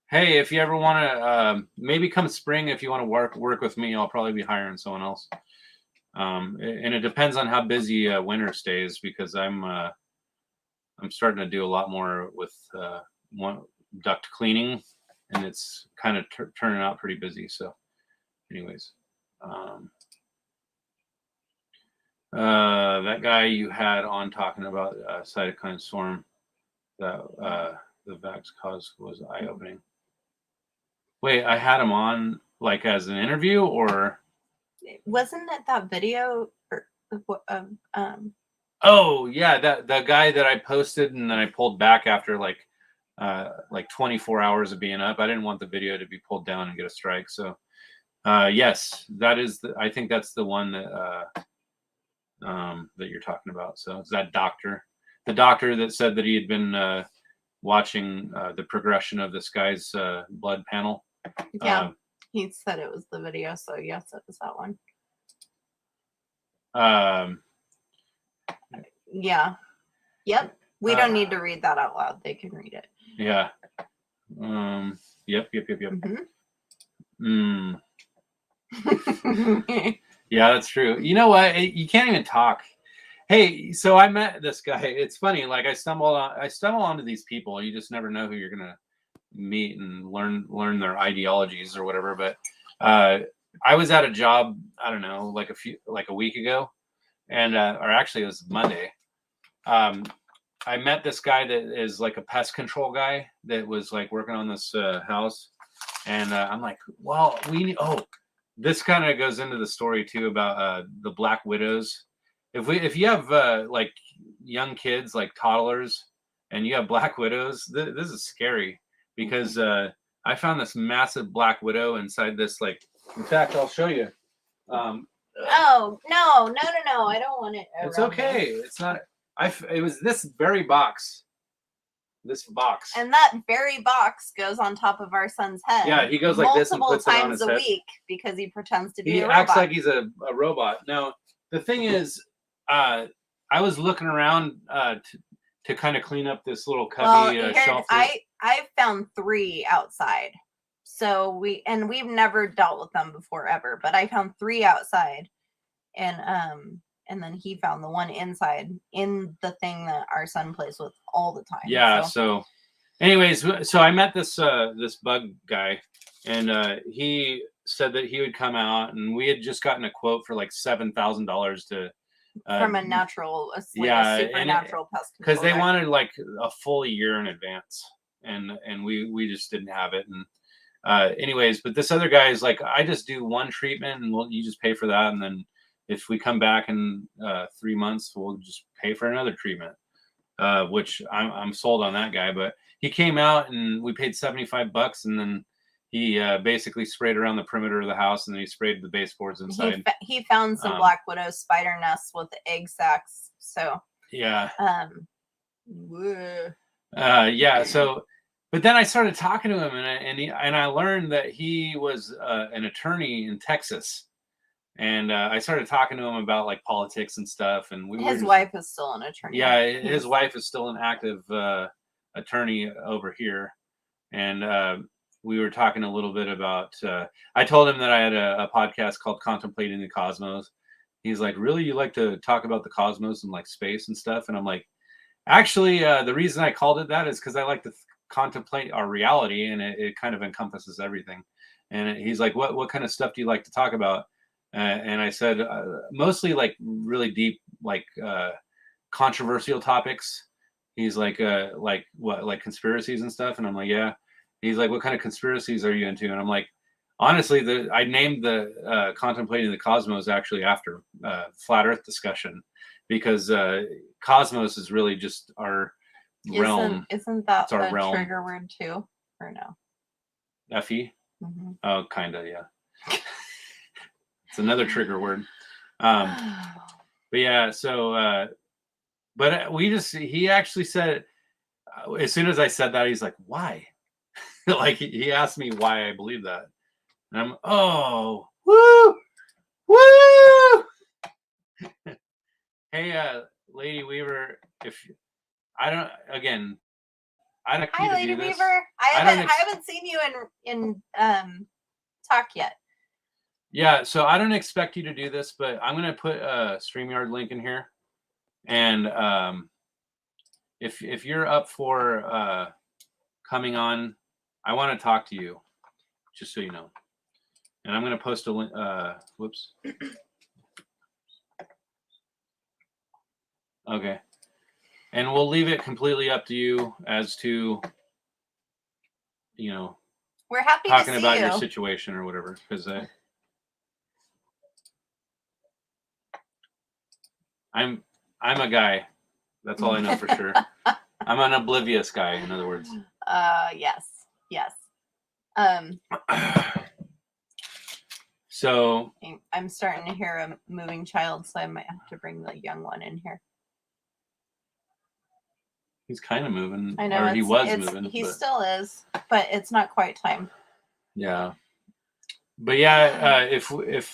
Hey, if you ever want to, maybe come spring, if you want to work with me, I'll probably be hiring someone else. And it depends on how busy winter stays, because I'm starting to do a lot more with duct cleaning, and it's kind of turning out pretty busy. So, anyways, that guy you had on talking about cytokine storm that the vax cause was eye-opening. Wait, I had him on like as an interview, or wasn't it that video? Oh yeah, the guy that I posted and then I pulled back after like 24 hours of being up. I didn't want the video to be pulled down and get a strike. So yes, that is I think that's the one that that you're talking about. So it's that doctor, the doctor that said that he had been watching the progression of this guy's blood panel. Yeah, he said it was the video. So yes, it was that one. Yeah. Yep. We don't need to read that out loud. They can read it. Yeah. Yep. Mm-hmm. Yeah, that's true. You know what? You can't even talk. Hey, so I met this guy. It's funny. Like I stumble onto these people. You just never know who you're gonna meet and learn their ideologies or whatever. But I was at a job. I don't know, like a week ago, and or actually it was Monday. I met this guy that is like a pest control guy that was like working on this house, and I'm like, well, this kind of goes into the story too about the black widows. If you have like young kids, like toddlers, and you have black widows, this is scary, because I found this massive black widow inside this, like, in fact, I'll show you. Oh no! I don't want it. It's okay. It's not. It was this very box. This box. And that very box goes on top of our son's head. Yeah, he goes like this and puts it on his head. Multiple times a week because he pretends to be a robot. He acts like he's a robot. Now, the thing is, I was looking around to kind of clean up this little cubby shelf. I found 3 outside. So we've never dealt with them before ever, but I found 3 outside, and then he found the one inside in the thing that our son plays with all the time. Yeah. So anyways, so I met this bug guy, and he said that he would come out, and we had just gotten a quote for like $7,000 to from a supernatural pest control, because they wanted like a full year in advance, and we just didn't have it. And anyways, but this other guy is like, I just do one treatment, and you just pay for that, and then if we come back in 3 months, we'll just pay for another treatment, which I'm sold on that guy. But he came out and we paid $75, and then he basically sprayed around the perimeter of the house, and then he sprayed the baseboards inside. He found some black widow spider nests with egg sacs. So yeah. Yeah. So, but then I started talking to him, and I learned that he was an attorney in Texas. And I started talking to him about like politics and stuff. And his wife is still an attorney. Yeah, his wife is still an active attorney over here. And we were talking a little bit about. I told him that I had a podcast called Contemplating the Cosmos. He's like, "Really? You like to talk about the cosmos and like space and stuff?" And I'm like, "Actually, the reason I called it that is because I like to contemplate our reality, and it kind of encompasses everything. And he's like, what kind of stuff do you like to talk about? And I said, mostly like really deep, like controversial topics. He's like what, like conspiracies and stuff? And I'm like, yeah. He's like, what kind of conspiracies are you into? And I'm like, honestly, I named the Contemplating the Cosmos actually after flat Earth discussion, because cosmos is really just our realm. Isn't that It's our a realm. trigger word too, or no? Fe? Mm-hmm. Oh, kind of, yeah. It's another trigger word. But yeah, so but he actually said, as soon as I said that, he's like, why? Like he asked me why I believe that. And I'm, oh, woo, woo. Hey, Lady Weaver, if I don't, again, I don't. Hi, Lady Weaver. I haven't seen you in talk yet. Yeah, so I don't expect you to do this, but I'm gonna put a StreamYard link in here, and if you're up for coming on, I want to talk to you, just so you know. And I'm gonna post a link. Whoops. Okay. And we'll leave it completely up to you as to, we're happy talking to see about you. your situation or whatever, because I'm a guy. That's all I know for sure. I'm an oblivious guy, in other words. Yes. So I'm starting to hear a moving child, so I might have to bring the young one in here. He's kind of moving. I know, or he was moving. He still is, but it's not quite time. Yeah. But yeah, if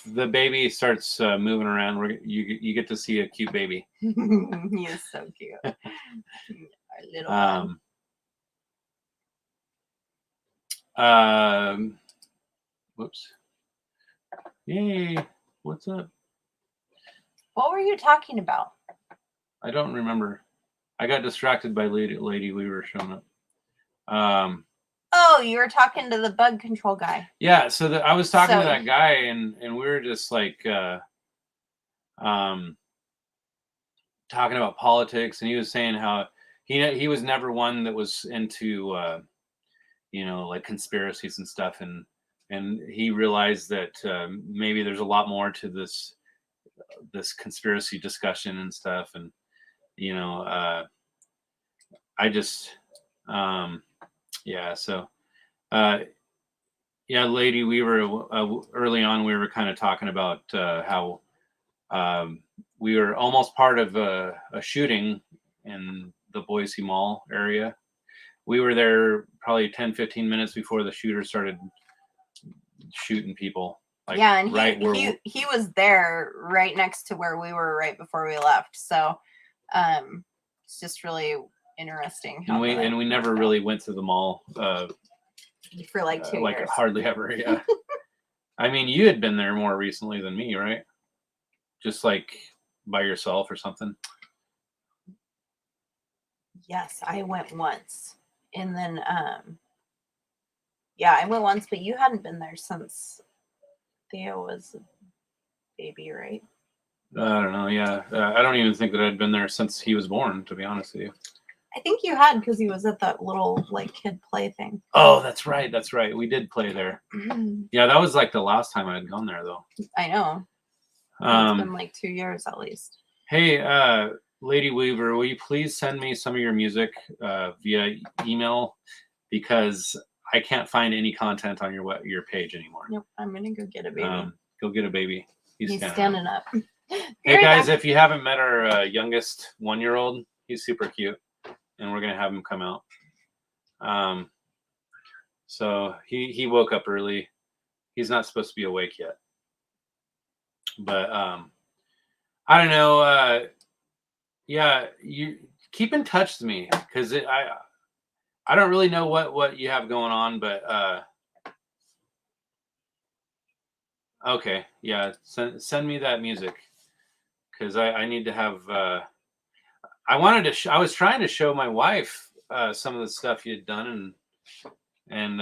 the baby starts moving around, you get to see a cute baby. He is so cute. Our little one. Whoops. Yay! What's up? What were you talking about? I don't remember. I got distracted by Lady Weaver showing up. Oh, you were talking to the bug control guy. Yeah, so I was talking to that guy, and we were just like talking about politics, and he was saying how he was never one that was into like conspiracies and stuff, and he realized that maybe there's a lot more to this conspiracy discussion and stuff, and I just yeah, so yeah, Lady Weaver, early on we were kind of talking about how we were almost part of a shooting in the Boise Mall area. We were there probably 10-15 minutes before the shooter started shooting people. Like, yeah, and he was there right next to where we were right before we left. So it's just really interesting. And we never really went to the mall for like 2 years. Like hardly ever, yeah. I mean, you had been there more recently than me, right? Just like by yourself or something. Yes, I went once. And then yeah, I went once, but you hadn't been there since Theo was a baby, right? I don't know. Yeah, I don't even think that I'd been there since he was born, to be honest with you. I think you had, because he was at that little like kid play thing. Oh, that's right. We did play there. Yeah, that was like the last time I had gone there, though. I know. It's been like 2 years at least. Hey, Lady Weaver, will you please send me some of your music via email, because I can't find any content on your page anymore. Nope, I'm gonna go get a baby. Go get a baby. He's standing up. Hey guys, if you haven't met our youngest 1-year-old, he's super cute, and we're gonna have him come out. So he woke up early. He's not supposed to be awake yet, but I don't know. Yeah, you keep in touch with me, because I don't really know what you have going on, but okay, yeah, send me that music, because I need to have. I wanted to. I was trying to show my wife some of the stuff you had done, and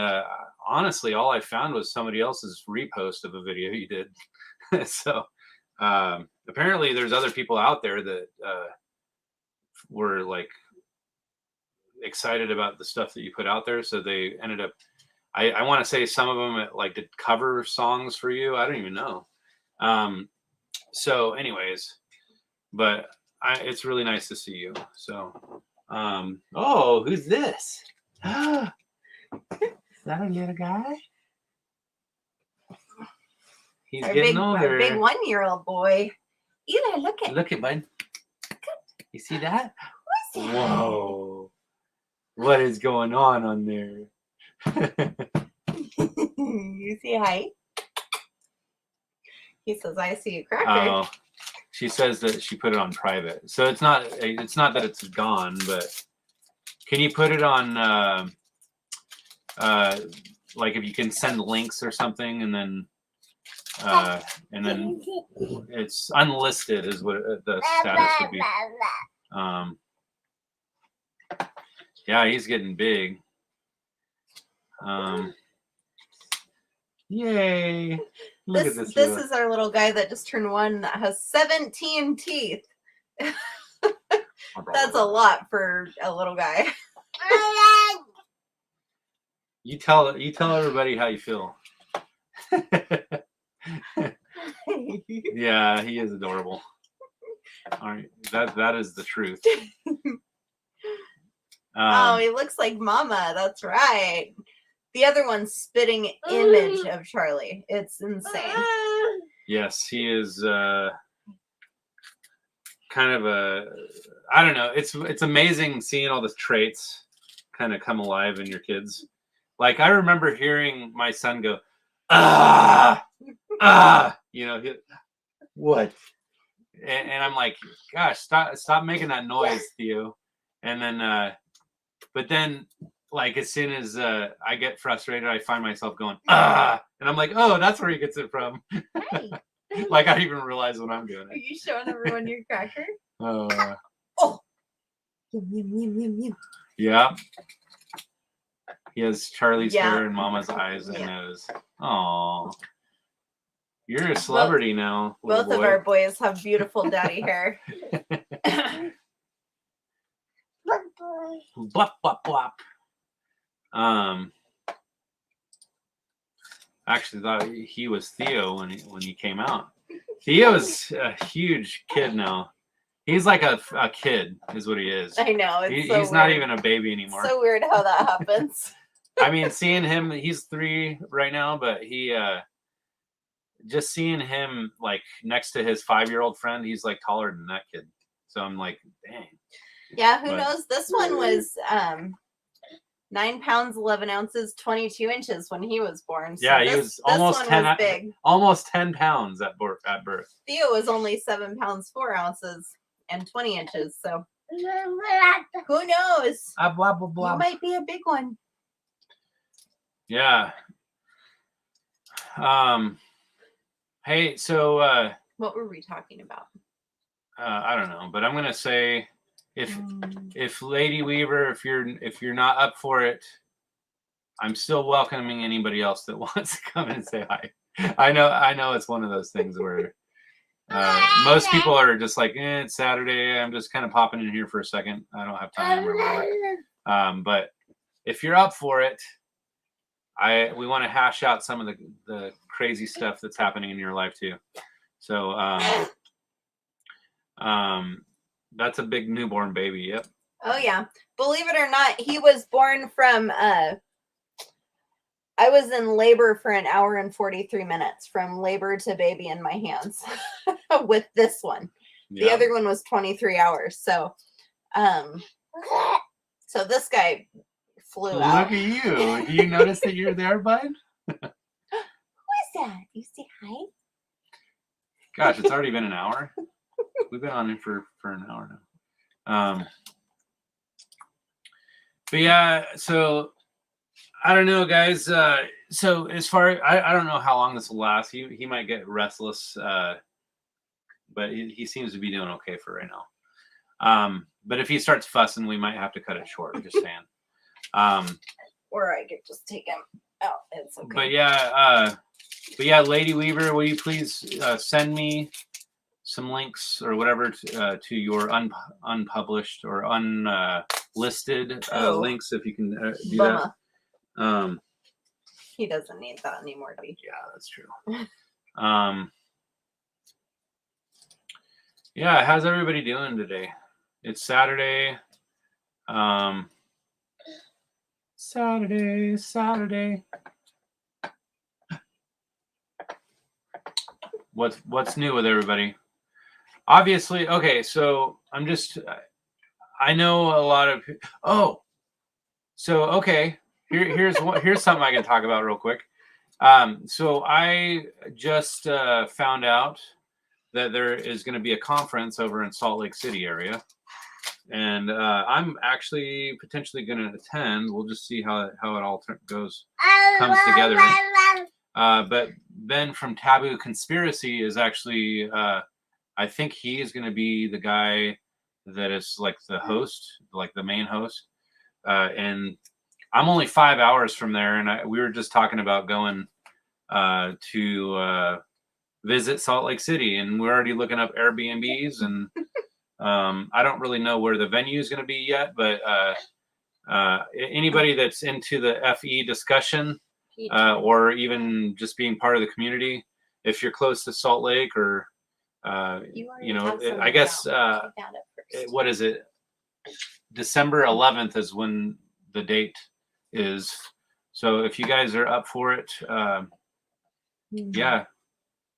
honestly, all I found was somebody else's repost of a video you did. So apparently, there's other people out there that were like excited about the stuff that you put out there. So they ended up. I want to say some of them like did cover songs for you. I don't even know. So, anyways, but it's really nice to see you. So, oh, who's this? Is that a little guy? He's getting older. Our big 1-year-old boy. Eli, look at. Look at bud. You see that? What's that? Whoa! What is going on there? You see hi? He says, "I see you, Cracker." Oh, she says that she put it on private, so it's not that it's gone, but can you put it on like if you can send links or something, and then it's unlisted is what the status would be. Yeah, he's getting big. Yay! Look at this. This is our little guy that just turned 1 that has 17 teeth. That's a lot for a little guy. You tell everybody how you feel. Yeah, he is adorable. All right, that is the truth. Oh, he looks like Mama. That's right. The other one's spitting image of Charlie. It's insane. Yes, he is kind of a. I don't know. It's amazing seeing all the traits kind of come alive in your kids. Like I remember hearing my son go, you know, what? And I'm like, gosh, stop making that noise, Theo. And then, but then, like as soon as I get frustrated, I find myself going, and I'm like, oh, that's where he gets it from. Like I even realize when I'm doing it. Are you showing everyone your cracker? Oh. Yum, yum, yum, yum, yum. Yeah. He has Charlie's hair and Mama's eyes and nose. Oh. You're a celebrity now. Both of our boys have beautiful daddy hair. Blop, blop, blop. Actually thought he was Theo when he came out. Theo's a huge kid now. He's like a kid is what he is. I know. He's not even a baby anymore. So weird how that happens. I mean, seeing him, he's 3 right now, but he just seeing him like next to his 5-year-old friend, he's like taller than that kid. So I'm like, dang. Yeah, who knows? This one was 9 pounds 11 ounces 22 inches when he was born. So yeah, he was almost 10 big. Almost 10 pounds at birth. Theo was only 7 pounds 4 ounces and 20 inches. So who knows? Blah, blah, blah. You might be a big one. Yeah. Hey, so what were we talking about? I don't know, but I'm gonna say if Lady Weaver, if you're not up for it, I'm still welcoming anybody else that wants to come and say hi. I know it's one of those things where most people are just like, it's Saturday, I'm just kind of popping in here for a second. I don't have time or whatever. But if you're up for it, we want to hash out some of the crazy stuff that's happening in your life too. So that's a big newborn baby. Yep. Oh yeah. Believe it or not, he was born from I was in labor for 1 hour and 43 minutes from labor to baby in my hands with this one. Yeah. The other one was 23 hours. So so this guy flew out. Look at you. Do you notice that you're there, bud? Who is that? You say hi? Gosh, it's already been 1 hour. We've been on it for an hour now. But yeah, so I don't know, guys. So as far I don't know how long this will last. He might get restless, but he seems to be doing okay for right now. But if he starts fussing, we might have to cut it short. Just saying. Or I could just take him out. It's okay. But yeah, Lady Weaver, will you please send me some links or whatever to your unpublished or unlisted links if you can do Bummer. that. He doesn't need that anymore, do he? Yeah, that's true. Yeah, how's everybody doing today? It's Saturday. Saturday. What's new with everybody? Obviously, okay, so I know a lot of okay. Here's something I can talk about real quick. So I just found out that there is going to be a conference over in Salt Lake City area, and I'm actually potentially going to attend. We'll just see how it all comes together. But Ben from Taboo Conspiracy is actually, I think he is going to be the guy that is like the host, like the main host, and I'm only 5 hours from there, and we were just talking about going to visit Salt Lake City, and we're already looking up Airbnbs, and I don't really know where the venue is going to be yet, but anybody that's into the FE discussion or even just being part of the community, if you're close to Salt Lake or I guess what is it? December 11th is when the date is. So if you guys are up for it, yeah,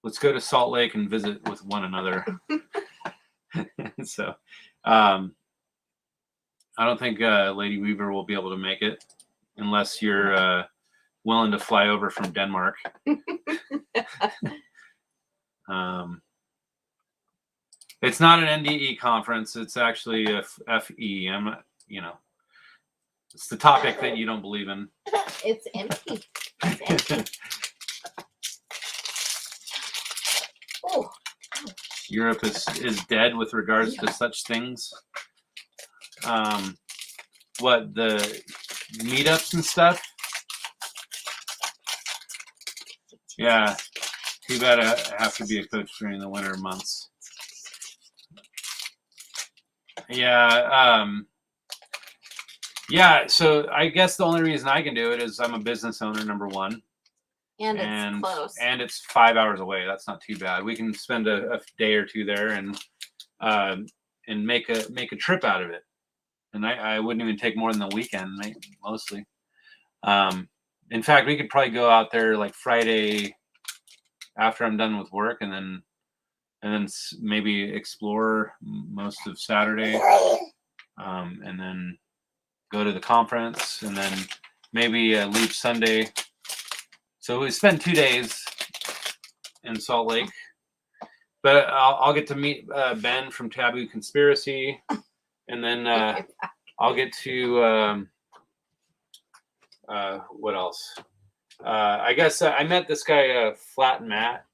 let's go to Salt Lake and visit with one another. So I don't think Lady Weaver will be able to make it unless you're willing to fly over from Denmark. It's not an NDE conference. It's actually a FE. It's the topic that you don't believe in. It's empty. It's empty. Oh. Europe is dead with regards to such things. What, the meetups and stuff? Yeah. Too bad I have to be a coach during the winter months. Yeah. Yeah. So I guess the only reason I can do it is I'm a business owner, number one. And it's close. And it's 5 hours away. That's not too bad. We can spend a day or two there and make a trip out of it. And I wouldn't even take more than the weekend, mostly. In fact, we could probably go out there like Friday after I'm done with work, and then maybe explore most of Saturday, and then go to the conference, and then maybe leave Sunday. So we spend 2 days in Salt Lake, but I'll get to meet Ben from Taboo Conspiracy, and then I'll get to what else? I guess I met this guy, Flat Matt.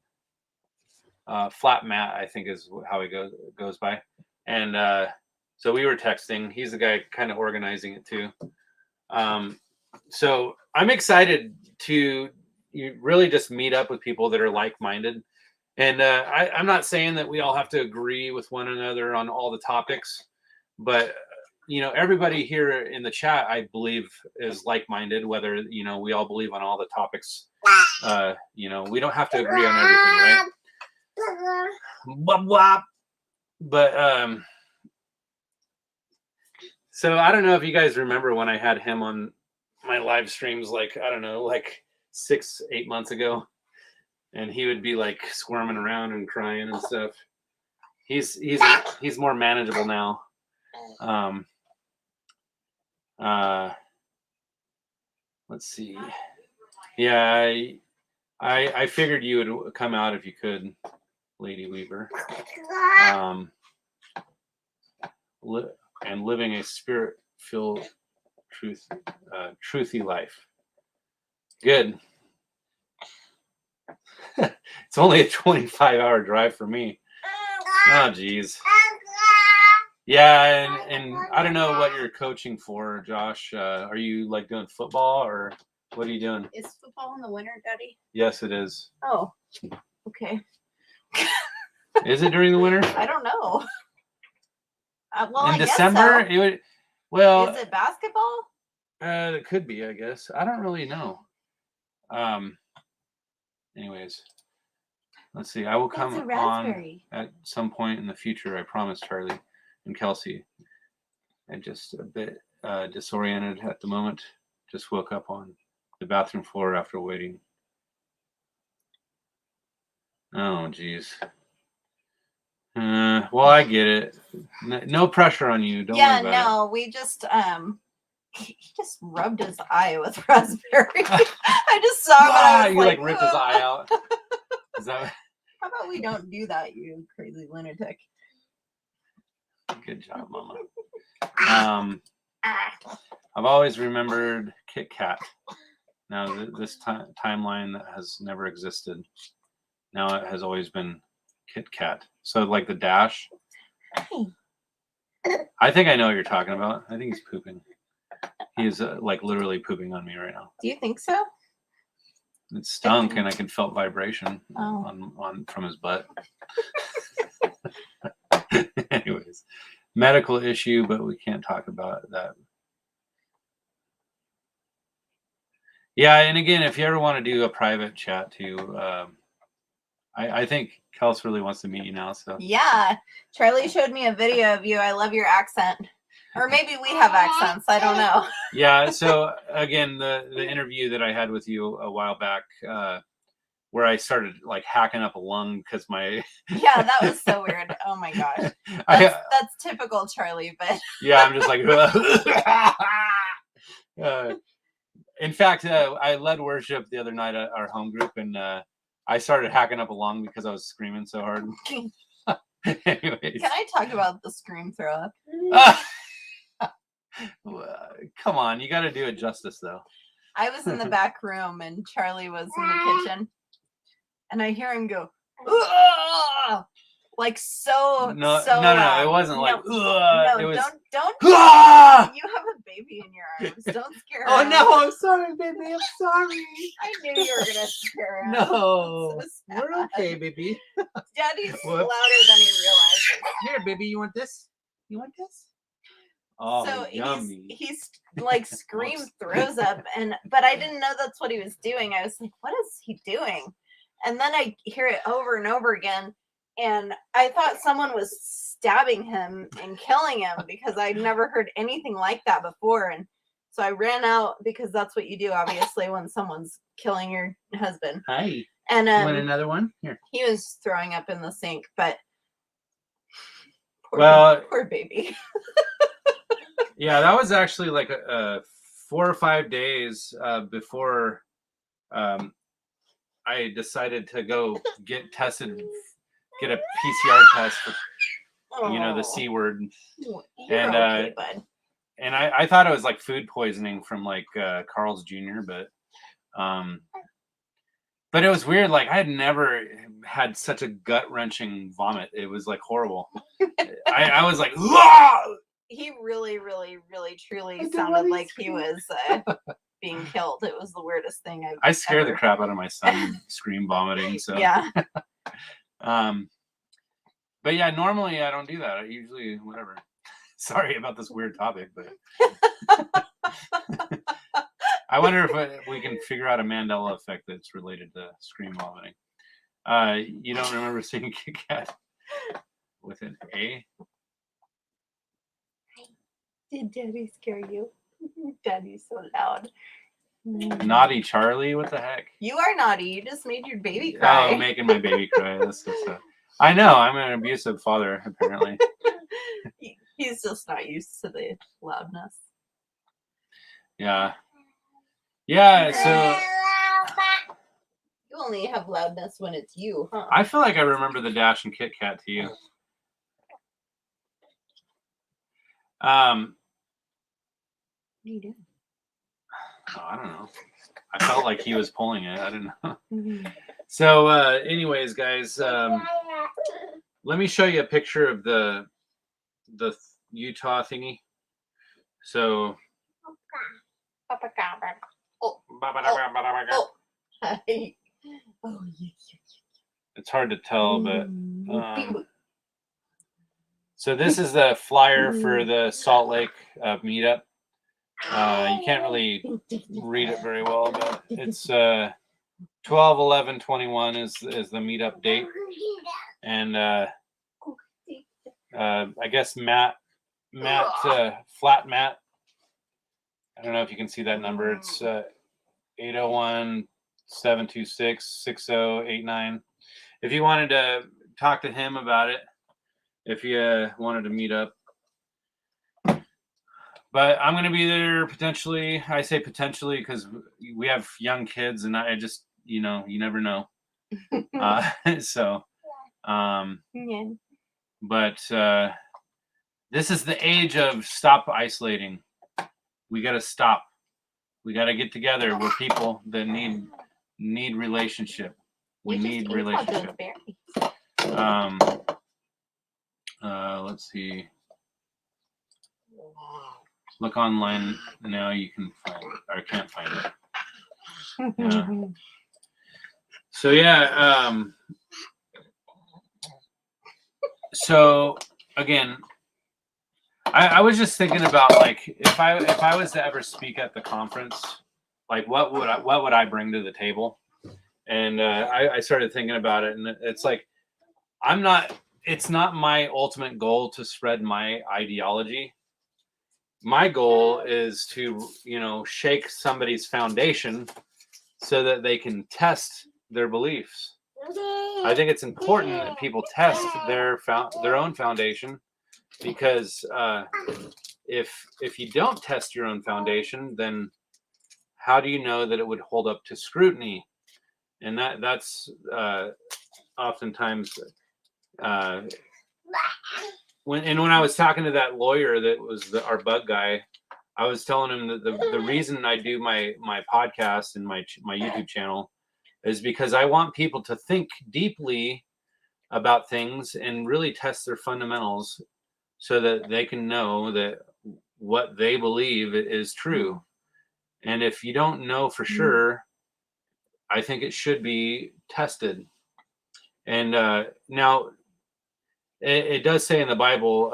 Flat Matt, I think is how he goes by, and so we were texting. He's the guy kind of organizing it too. So I'm excited to really just meet up with people that are like-minded. And I'm not saying that we all have to agree with one another on all the topics, but everybody here in the chat, I believe, is like-minded, whether we all believe on all the topics. We don't have to agree on everything, right? Blah, blah. But so I don't know if you guys remember when I had him on my live streams, like 6-8 months ago, and he would be like squirming around and crying and stuff. He's more manageable now. Let's see. Yeah, I figured you would come out if you could, Lady Weaver. And living a spirit-filled truthy life. Good. It's only a 25-hour drive for me. Oh, geez. Yeah, and I don't know what you're coaching for, Josh. Are you like doing football or what are you doing? Is football in the winter, Daddy? Yes, it is. Oh, okay. Is it during the winter? I don't know. Well, In I December, guess so. it would. Well, Is it basketball? it could be, I guess. I don't really know. Anyways, let's see. I will That's a come on raspberry. at some point in the future. I promise, Charlie and Kelsey. I'm just a bit disoriented at the moment. Just woke up on the bathroom floor after waiting. Oh, geez. Well, I get it. No pressure on you. Don't worry about no, we just he just rubbed his eye with raspberry. I just saw him and I was You like ripped his "Ugh." eye out. Is that How about we don't do that, you crazy lunatic? good job, Mama? I've always remembered Kit Kat. Now this timeline that has never existed. Now it has always been Kit Kat. So like the dash. I think I know what you're talking about. I think he's pooping. He is like literally pooping on me right now. Do you think so? It stunk, and I can felt vibration Oh. on from his butt. Anyways, medical issue, but we can't talk about that. Yeah, and again, if you ever want to do a private chat too, I think Kels really wants to meet you now. So Yeah, Charlie showed me a video of you. I love your accent. Or maybe we have accents. I don't know. Yeah. So again, the interview that I had with you a while back, where I started like hacking up a lung because my Yeah, that was so weird. Oh my gosh, that's typical Charlie. But yeah, I'm just like. In fact, I led worship the other night at our home group, and I started hacking up a lung because I was screaming so hard. Anyways. Can I talk about the scream throw up? Come on, you got to do it justice, though. I was in the back room, and Charlie was in the kitchen, and I hear him go, "Ugh!" Like so. No, loud. it wasn't like. No, it was. Don't. Ah! You have a baby in your arms. Don't scare him. Oh no! I'm sorry, baby. I'm sorry. I knew you were gonna scare him. No, So we're okay, baby. Daddy's louder than he realizes. Here, baby, you want this? You want this? Oh, so yummy. he's like scream throws up, but I didn't know that's what he was doing. I was like, what is he doing? And then I hear it over and over again, and I thought someone was stabbing him and killing him because I'd never heard anything like that before. And so I ran out because that's what you do, obviously, when someone's killing your husband. Hi. And you want another one? Here. He was throwing up in the sink, but poor baby. Yeah, that was actually like 4 or 5 days before I decided to go get tested, get a PCR test for, the C word. And okay, bud. And I thought it was like food poisoning from like Carl's Jr., but it was weird. Like I had never had such a gut wrenching vomit. It was like horrible. I was like, "Whoa!" He really, really, really, truly sounded like he was being killed. It was the weirdest thing I scared the crap out of my son, scream vomiting. So yeah. But yeah, normally I don't do that. I usually whatever. Sorry about this weird topic, but I wonder if we can figure out a Mandela effect that's related to scream vomiting. You don't remember seeing Kit Kat with an A? Did Daddy scare you? Daddy's so loud. Naughty Charlie, what the heck? You are naughty. You just made your baby cry. Oh, making my baby cry. That's so sad. I know. I'm an abusive father, apparently. He's just not used to the loudness. Yeah. Yeah, so you only have loudness when it's you, huh? I feel like I remember the Dash and Kit Kat to you. You do. Oh, I don't know. I felt like he was pulling it. I didn't know. Mm-hmm. So, anyways, guys, let me show you a picture of the Utah thingy. So Oh, it's hard to tell, but so this is the flyer for the Salt Lake meetup. You can't really read it very well, but it's 12/11/21 is the meetup date, and I guess Matt Flat Matt. I don't know if you can see that number. It's 801-726-6089. If you wanted to talk to him about it, if you wanted to meet up. But I'm going to be there potentially. I say potentially because we have young kids, and I just, you never know. But this is the age of stop isolating. We got to stop. We got to get together. We're people that need relationship. We need relationship. Let's see. Look online now. You can find it, or can't find it. Yeah. So yeah. So again, I was just thinking about, like, if I was to ever speak at the conference, like what would I bring to the table? And I started thinking about it, and it's like it's not my ultimate goal to spread my ideology. My goal is to shake somebody's foundation so that they can test their beliefs. I think it's important that people test their own foundation, because if you don't test your own foundation, then how do you know that it would hold up to scrutiny? And that's oftentimes when I was talking to that lawyer that was our bug guy, I was telling him that the reason I do my podcast and my YouTube channel is because I want people to think deeply about things and really test their fundamentals so that they can know that what they believe is true. And if you don't know for sure, I think it should be tested. And now it does say in the Bible,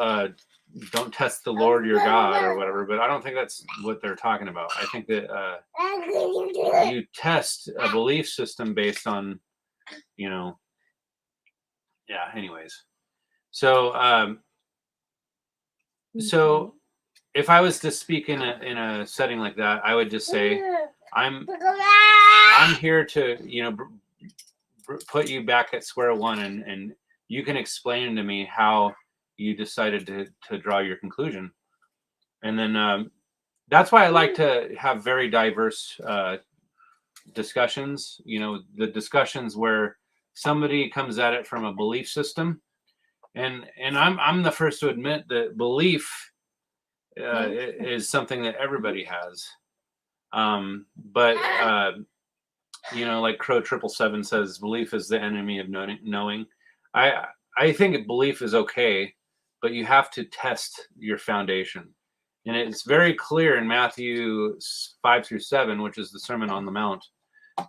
don't test the Lord your God or whatever, but I don't think that's what they're talking about. I think that you test a belief system based on, anyways. So, so if I was to speak in a setting like that, I would just say, I'm here to, put you back at square one, and you can explain to me how you decided to draw your conclusion. And then that's why I like to have very diverse discussions, the discussions where somebody comes at it from a belief system. And I'm the first to admit that belief is something that everybody has. But like Crow 777 says, belief is the enemy of knowing. I think belief is okay, but you have to test your foundation. And it's very clear in Matthew 5-7, which is the Sermon on the Mount,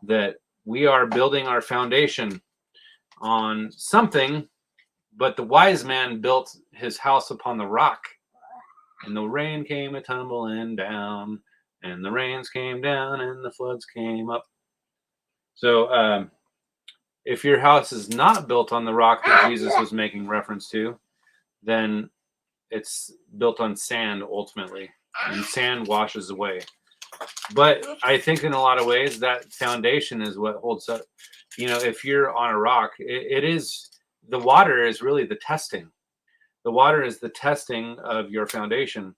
that we are building our foundation on something, but the wise man built his house upon the rock. And the rain came a tumbling down, and the rains came down, and the floods came up. So if your house is not built on the rock that Jesus was making reference to, then it's built on sand ultimately, and sand washes away. But I think in a lot of ways that foundation is what holds up. If you're on a rock, it is, the water is really the testing. The water is the testing of your foundation.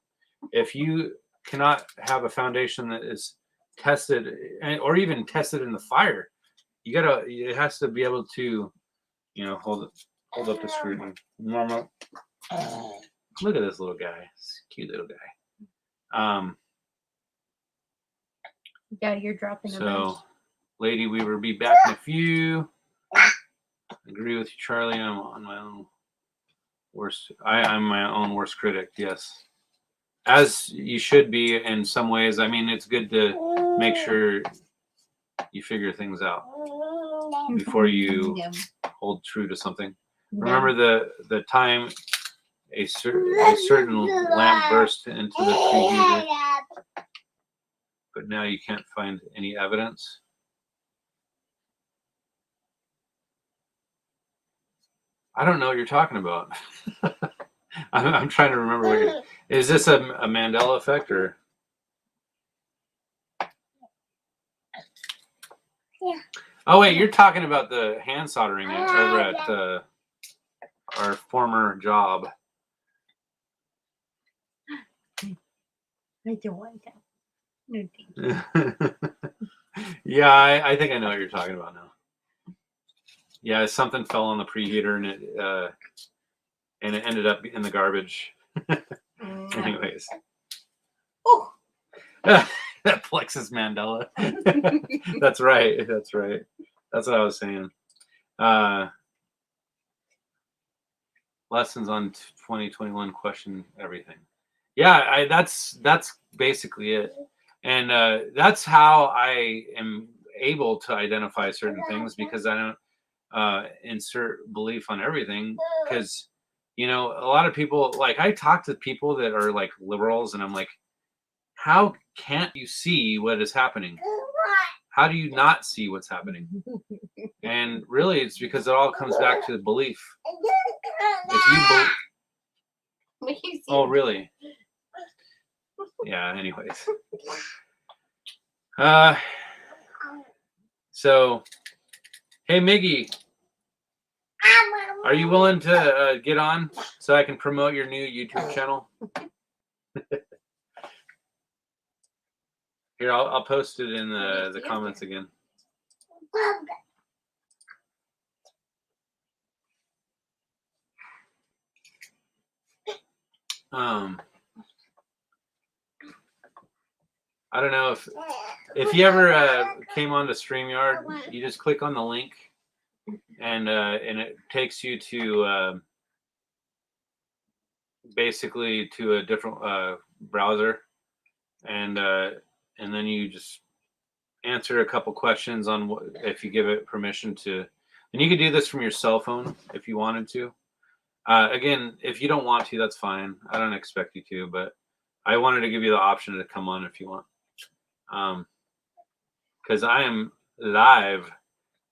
If you cannot have a foundation that is tested, or even tested in the fire, it has to be able to, hold up to scrutiny. Normal. Look at this little guy. Cute little guy. Yeah, you're dropping a bunch. So, Lady Weaver will be back in a few. I agree with you, Charlie. I'm on my own I'm my own worst critic. Yes, as you should be in some ways. I mean, it's good to make sure you figure things out before you hold true to something. Remember the time a certain lamp burst into the preheater, but now you can't find any evidence. I don't know what you're talking about. I'm trying to remember what is this a Mandela effect or? Yeah. Oh wait, you're talking about the hand soldering over at our former job. I don't want that. No, thank you. Yeah, I think I know what you're talking about now. Yeah, something fell on the preheater and it ended up in the garbage. Anyways. Oh. That Plexus Mandela. That's right. That's right. That's what I was saying. Lessons on 2021 question everything. Yeah, that's basically it. And that's how I am able to identify certain things because I don't insert belief on everything because a lot of people, like, I talk to people that are like liberals and I'm like, how can't you see what is happening? How do you not see what's happening? And really it's because it all comes back to the belief. If you oh really? Yeah, anyways. So hey Miggy, are you willing to get on so I can promote your new YouTube channel? Here, I'll post it in the comments again. I don't know if you ever came onto StreamYard, you just click on the link and it takes you to basically to a different browser and then you just answer a couple questions on what, if you give it permission to, and you could do this from your cell phone if you wanted to. Again, if you don't want to, that's fine. I don't expect you to, but I wanted to give you the option to come on if you want. Because I am live,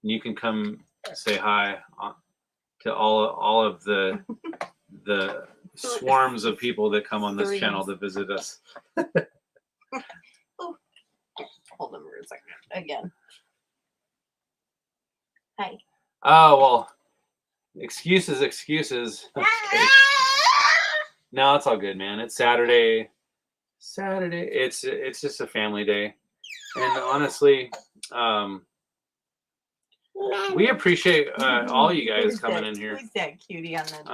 and you can come say hi to all of the swarms of people that come on this channel to visit us. Hold on for a second. Again. Hi. Oh well, excuses. No, it's all good, man. It's Saturday. It's just a family day, and honestly, we appreciate all you guys coming in here. Who's that cutie on that?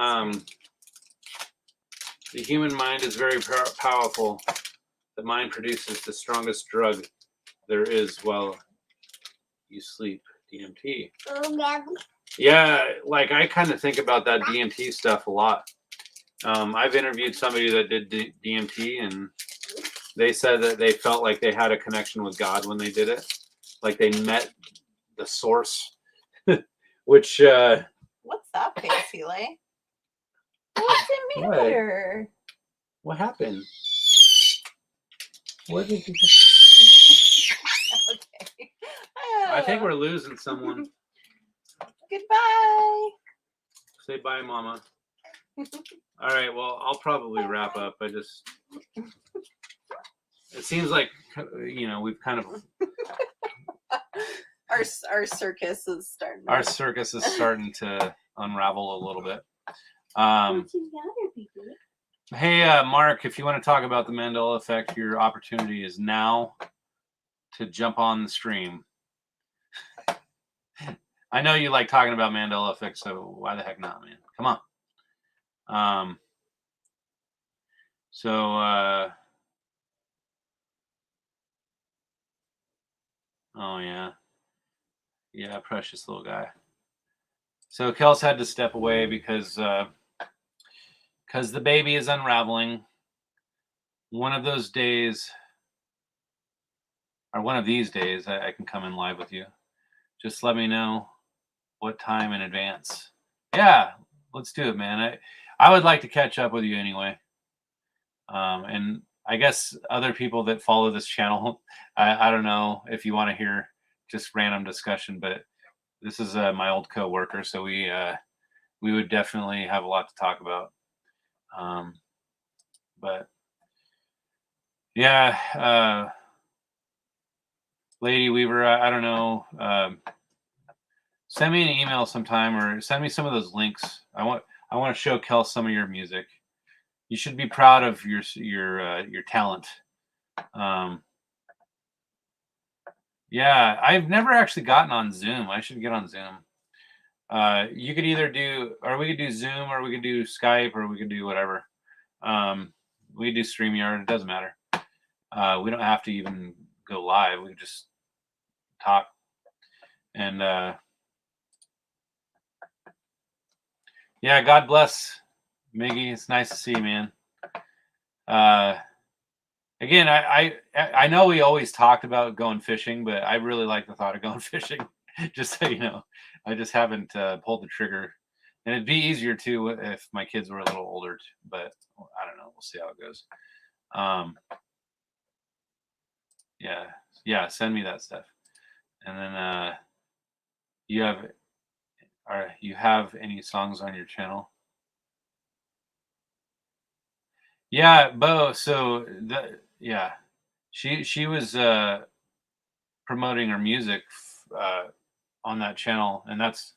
The human mind is very powerful. The mind produces the strongest drug there is while you sleep. DMT. Yeah, like I kind of think about that DMT stuff a lot. I've interviewed somebody that did DMT, and they said that they felt like they had a connection with God when they did it, like they met the source. Which what's that face, Eli? What's the matter? What happened? What did you Okay. I think we're losing someone. Goodbye. Say bye, Mama. All right, well, I'll probably wrap up. It seems like, we've kind of... Our circus is starting. Our circus is starting to unravel a little bit. Hey, Mark, if you want to talk about the Mandela effect, your opportunity is now to jump on the stream. I know you like talking about Mandela effect, so why the heck not, man? Come on. Oh yeah. Yeah, precious little guy. So Kels had to step away because because the baby is unraveling. One of those days, or one of these days, I can come in live with you. Just let me know what time in advance. Yeah, let's do it, man. I would like to catch up with you anyway. And I guess other people that follow this channel, I don't know if you want to hear just random discussion, but this is my old coworker, so we would definitely have a lot to talk about. But yeah, Lady Weaver, I don't know. Send me an email sometime, or send me some of those links. I want to show Kel some of your music. You should be proud of your talent. Yeah, I've never actually gotten on Zoom. I should get on Zoom. You could either do, or we could do Zoom, or we could do Skype, or we could do whatever. We could do StreamYard. It doesn't matter. We don't have to even go live. We could just talk. And yeah, God bless, Miggy. It's nice to see you, man. Again, I know we always talked about going fishing, but I really like the thought of going fishing. Just so you know, I just haven't pulled the trigger, and it'd be easier too if my kids were a little older. But I don't know. We'll see how it goes. Yeah. Send me that stuff, and then you have any songs on your channel? Yeah, Bo. So she was promoting her music on that channel, and that's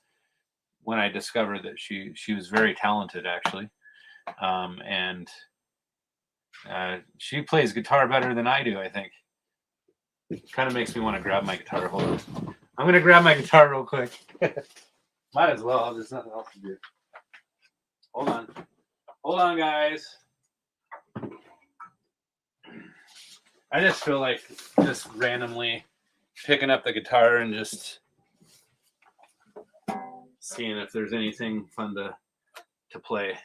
when I discovered that she was very talented, actually. And she plays guitar better than I do, I think. It kind of makes me want to grab my guitar. Hold on. I'm going to grab my guitar real quick. Might as well. There's nothing else to do. Hold on, guys. I just feel like just randomly picking up the guitar and just seeing if there's anything fun to play.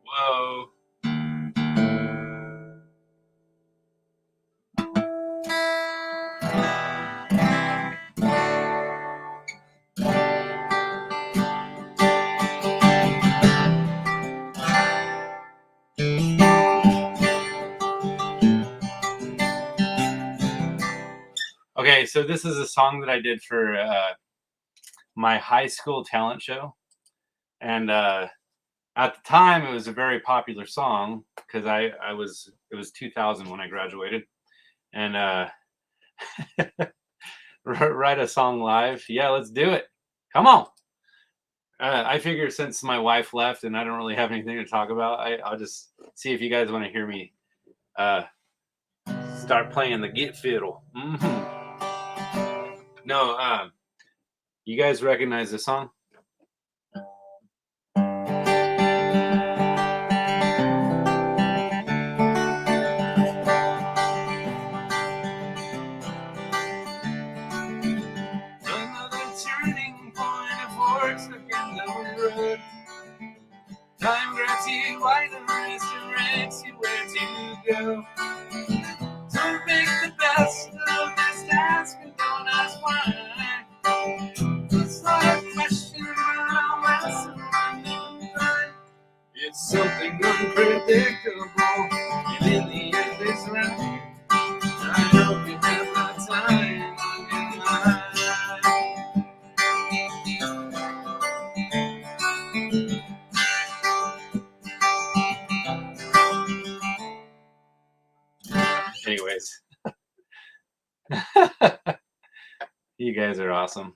Whoa. Okay, so this is a song that I did for my high school talent show, and at the time it was a very popular song because it was 2000 when I graduated, and write a song live. Yeah, let's do it. Come on. I figure since my wife left and I don't really have anything to talk about, I'll just see if you guys want to hear me start playing the git fiddle. No, you guys recognize this song? Turning point of forks looking down the road. Time grabs you by the wrist and directs you where to go. Don't make the best of this task and don't ask why. It's not a question, but I'll answer one time. It's something unpredictable, and in the end it's right. I hope you have my time on your mind. Anyways, you guys are awesome.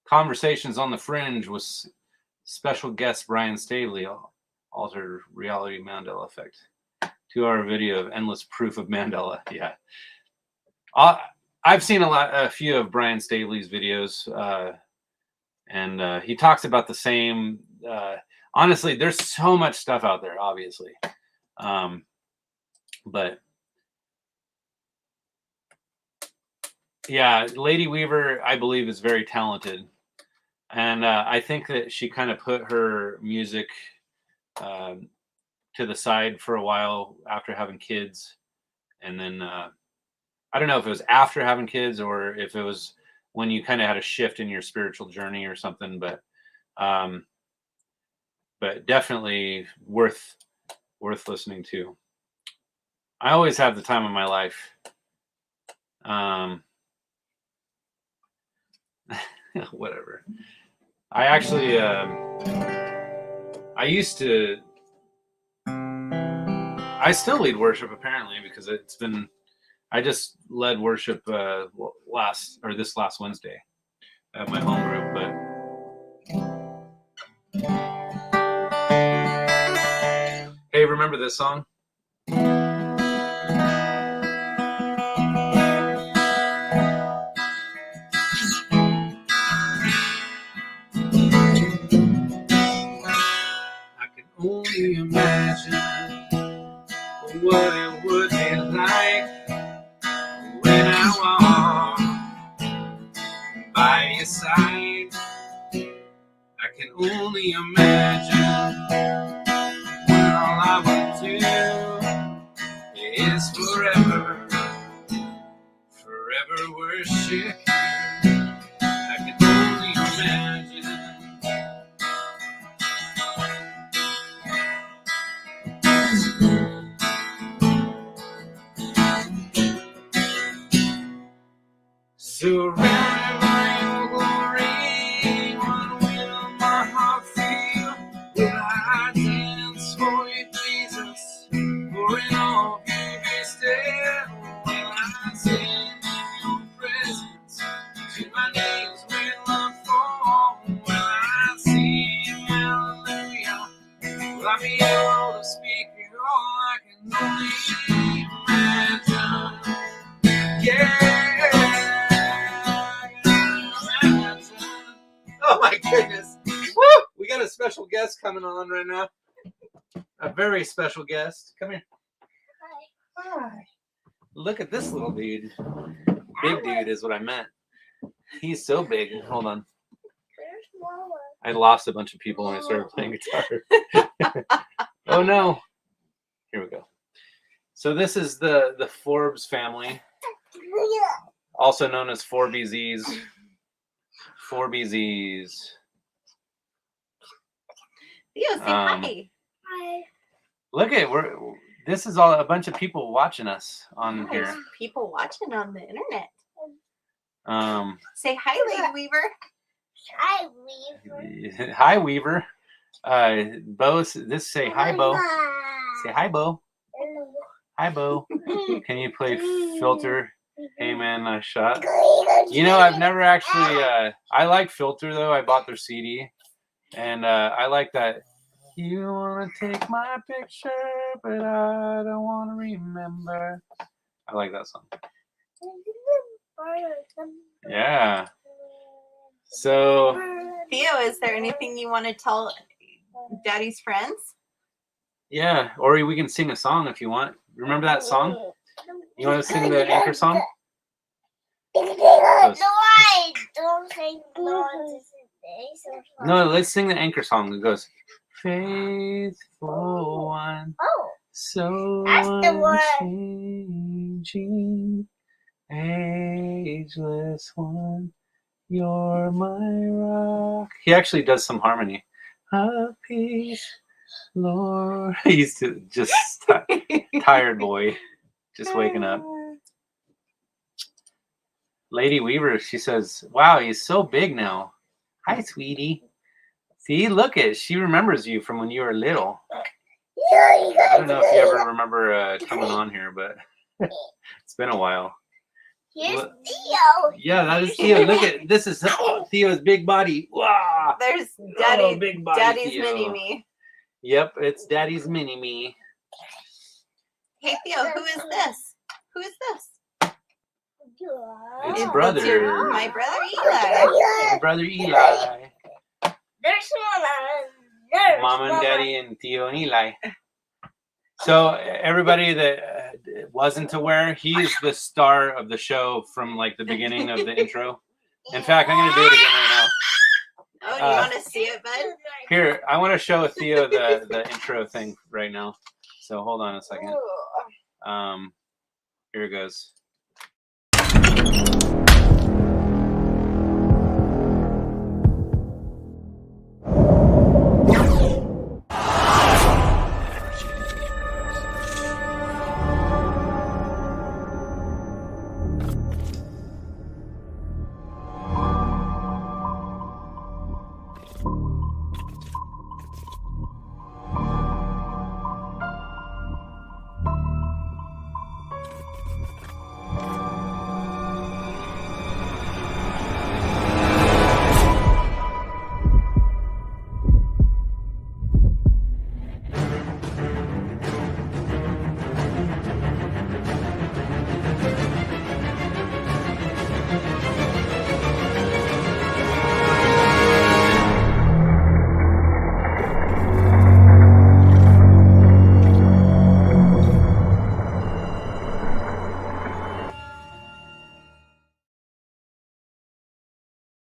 Conversations on the Fringe with special guest Brian Staley, altered reality Mandela effect. 2-hour video of endless proof of Mandela. Yeah. I've seen a few of Brian Staley's videos, and he talks about the same. Honestly, there's so much stuff out there, obviously, but yeah, Lady Weaver, I believe, is very talented, and I think that she kind of put her music to the side for a while after having kids, and then I don't know if it was after having kids or if it was when you kind of had a shift in your spiritual journey or something, but definitely worth listening to. I always have the time of my life. Whatever. I actually I still lead worship apparently because I just led worship this last Wednesday at my home group, but hey, remember this song? I can only imagine what it would be like when I walk by your side. I can only imagine when all I want to is forever worship. I can only imagine. Surrounded by your glory, what will my heart feel? Will I dance for you, Jesus? For in all you be still? Will I sing in your presence? To my knees will I fall? Will I sing hallelujah? Will I be able to speak it all? I can only imagine. Yeah. Oh my goodness. Woo! We got a special guest coming on right now. A very special guest. Come here. Hi. Look at this little dude. Big dude is what I meant. He's so big. Hold on. I lost a bunch of people when I started playing guitar. Oh no. Here we go. So this is the 4bz's family. Also known as 4bz's. 4bz's. Theo, say hi. Hi. Look at this is all a bunch of people watching us on There's here. people watching on the internet. Say hi, Lady Weaver. Hi, Weaver. Hi, Weaver. Bo, this say hi, Bo. Say hi, Bo. Hi, Bo. Can you play Filter? Hey, man, shot. You know, I've never actually. I like Filter though. I bought their CD, and I like that. You wanna take my picture, but I don't wanna remember. I like that song. Yeah. So, Theo, is there anything you want to tell Daddy's friends? yeah, or we can sing a song if you want. Remember that song? You want to sing the anchor song? No, I don't think No, let's sing the anchor song. It goes, faithful one, Oh, so that's the one. unchanging, ageless one, you're my rock. He actually does some harmony. Of peace, Lord. He's just tired boy, just waking up. Lady Weaver, she says, wow, he's so big now. Hi, sweetie. See, look at, she remembers you from when you were little. I don't know if you ever remember coming on here, but it's been a while. Here's Theo. Yeah, that is Theo. Look at, this is Theo's big body. Wow. There's Daddy, big body Daddy's Theo. mini-me. Yep, it's Daddy's mini-me. Hey, Theo, who is this? Who is this? It's It's brother. my brother Eli. My brother Eli. There's one on nurse. Mom and Daddy and Theo and Eli. So everybody that wasn't aware, he's the star of the show from like the beginning of the intro. In fact, I'm gonna do it again right Oh, you want to see it, bud? now. Here, I want to show Theo the intro thing right now. So hold on a second. Here it goes.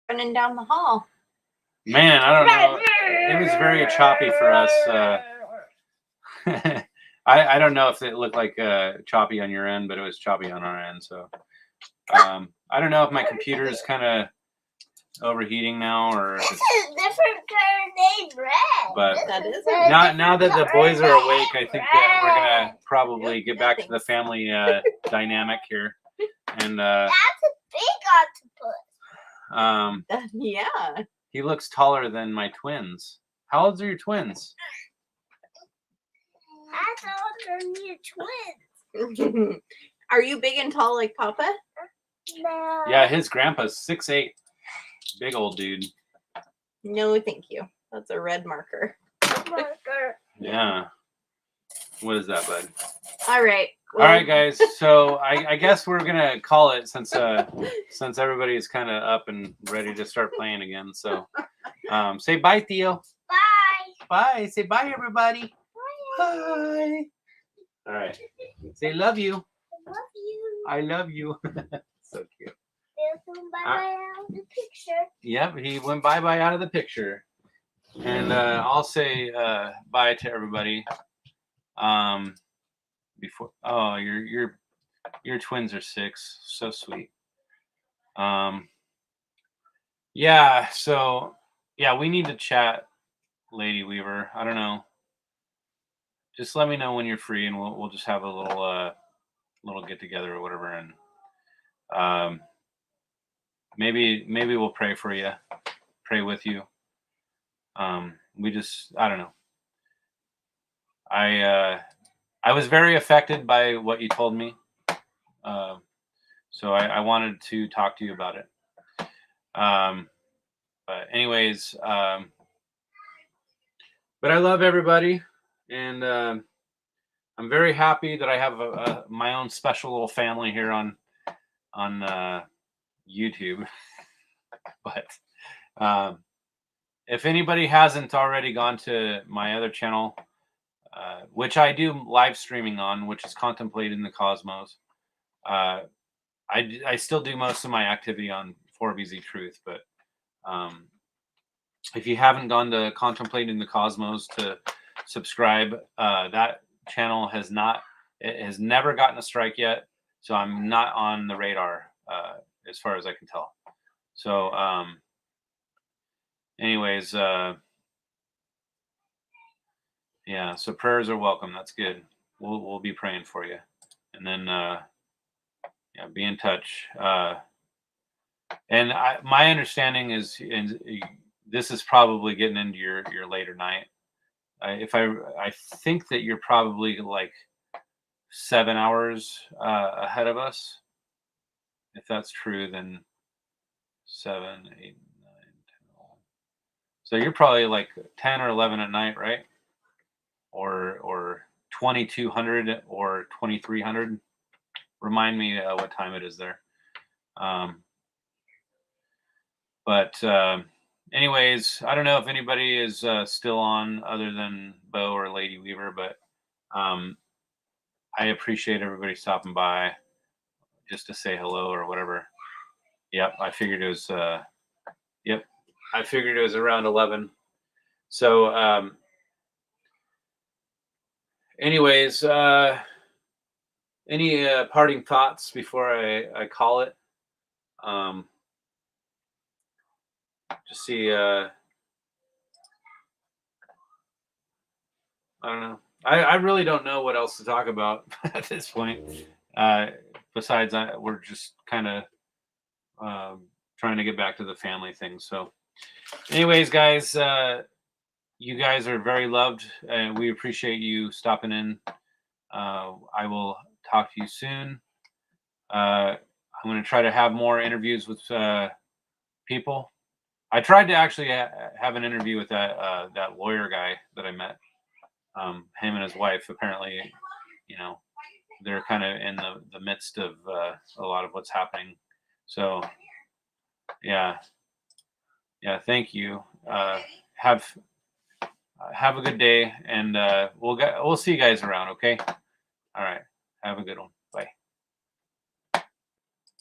Running down the hall. Man, I don't know. It was very choppy for us. I don't know if it looked like choppy on your end, but it was choppy on our end. So I don't know if my computer is kind of overheating now or if it's, Different color name, red. but That is now that the boys are awake, I think that we're gonna probably get back to the family dynamic here. And That's a big octopus. yeah. he looks taller than my twins. How old are your twins? That's all your twins. Are you big and tall like Papa? No. Yeah, his grandpa's 6'8". Big old dude. No, thank you. That's a red marker. Marker. Yeah. What is that, bud? All right. All right, guys. So I guess we're gonna call it since everybody's kind of up and ready to start playing again. So say bye, Theo. Bye. Bye. Say bye, everybody. Bye. All right. Say love you. I love you. I love you. So cute. Bye out the picture. Yep, he went bye-bye out of the picture. And I'll say bye to everybody. Before your twins are 6. So sweet. Yeah, so yeah, we need to chat, Lady Weaver. I don't know. Just let me know when you're free and we'll just have a little get together or whatever, and maybe we'll pray for you, pray with you. We just, I don't know. I was very affected by what you told me. So I wanted to talk to you about it. But anyways, but I love everybody, and I'm very happy that I have my own special little family here on YouTube. But if anybody hasn't already gone to my other channel, which I do live streaming on, which is Contemplating the Cosmos, I still do most of my activity on 4bz's Truth, but if you haven't gone to Contemplating the Cosmos to subscribe, that channel has never gotten a strike yet, so I'm not on the radar as far as I can tell. So anyways, yeah, so prayers are welcome. That's good. We'll be praying for you, and then yeah, be in touch. And my understanding is, and this is probably getting into your later night. I think that you're probably like 7 hours ahead of us. If that's true, then 7, 8, 9, 10, 11. So you're probably like 10 or 11 at night, right? Or 2200 or 2300. Remind me what time it is there. But anyways, I don't know if anybody is still on other than Bo or Lady Weaver, but I appreciate everybody stopping by just to say hello or whatever. Yep, I figured it was. Yep, I figured it was around 11. So, anyways, any parting thoughts before I call it? Just see. I don't know. I really don't know what else to talk about at this point. Besides, we're just kind of trying to get back to the family thing. So, anyways, guys, you guys are very loved, and we appreciate you stopping in. I will talk to you soon. I'm going to try to have more interviews with people. I tried to actually have an interview with that lawyer guy that I met. Him and his wife, apparently, they're kind of in the midst of a lot of what's happening. So, yeah. Thank you. Have a good day, and we'll see you guys around. Okay. All right. Have a good one.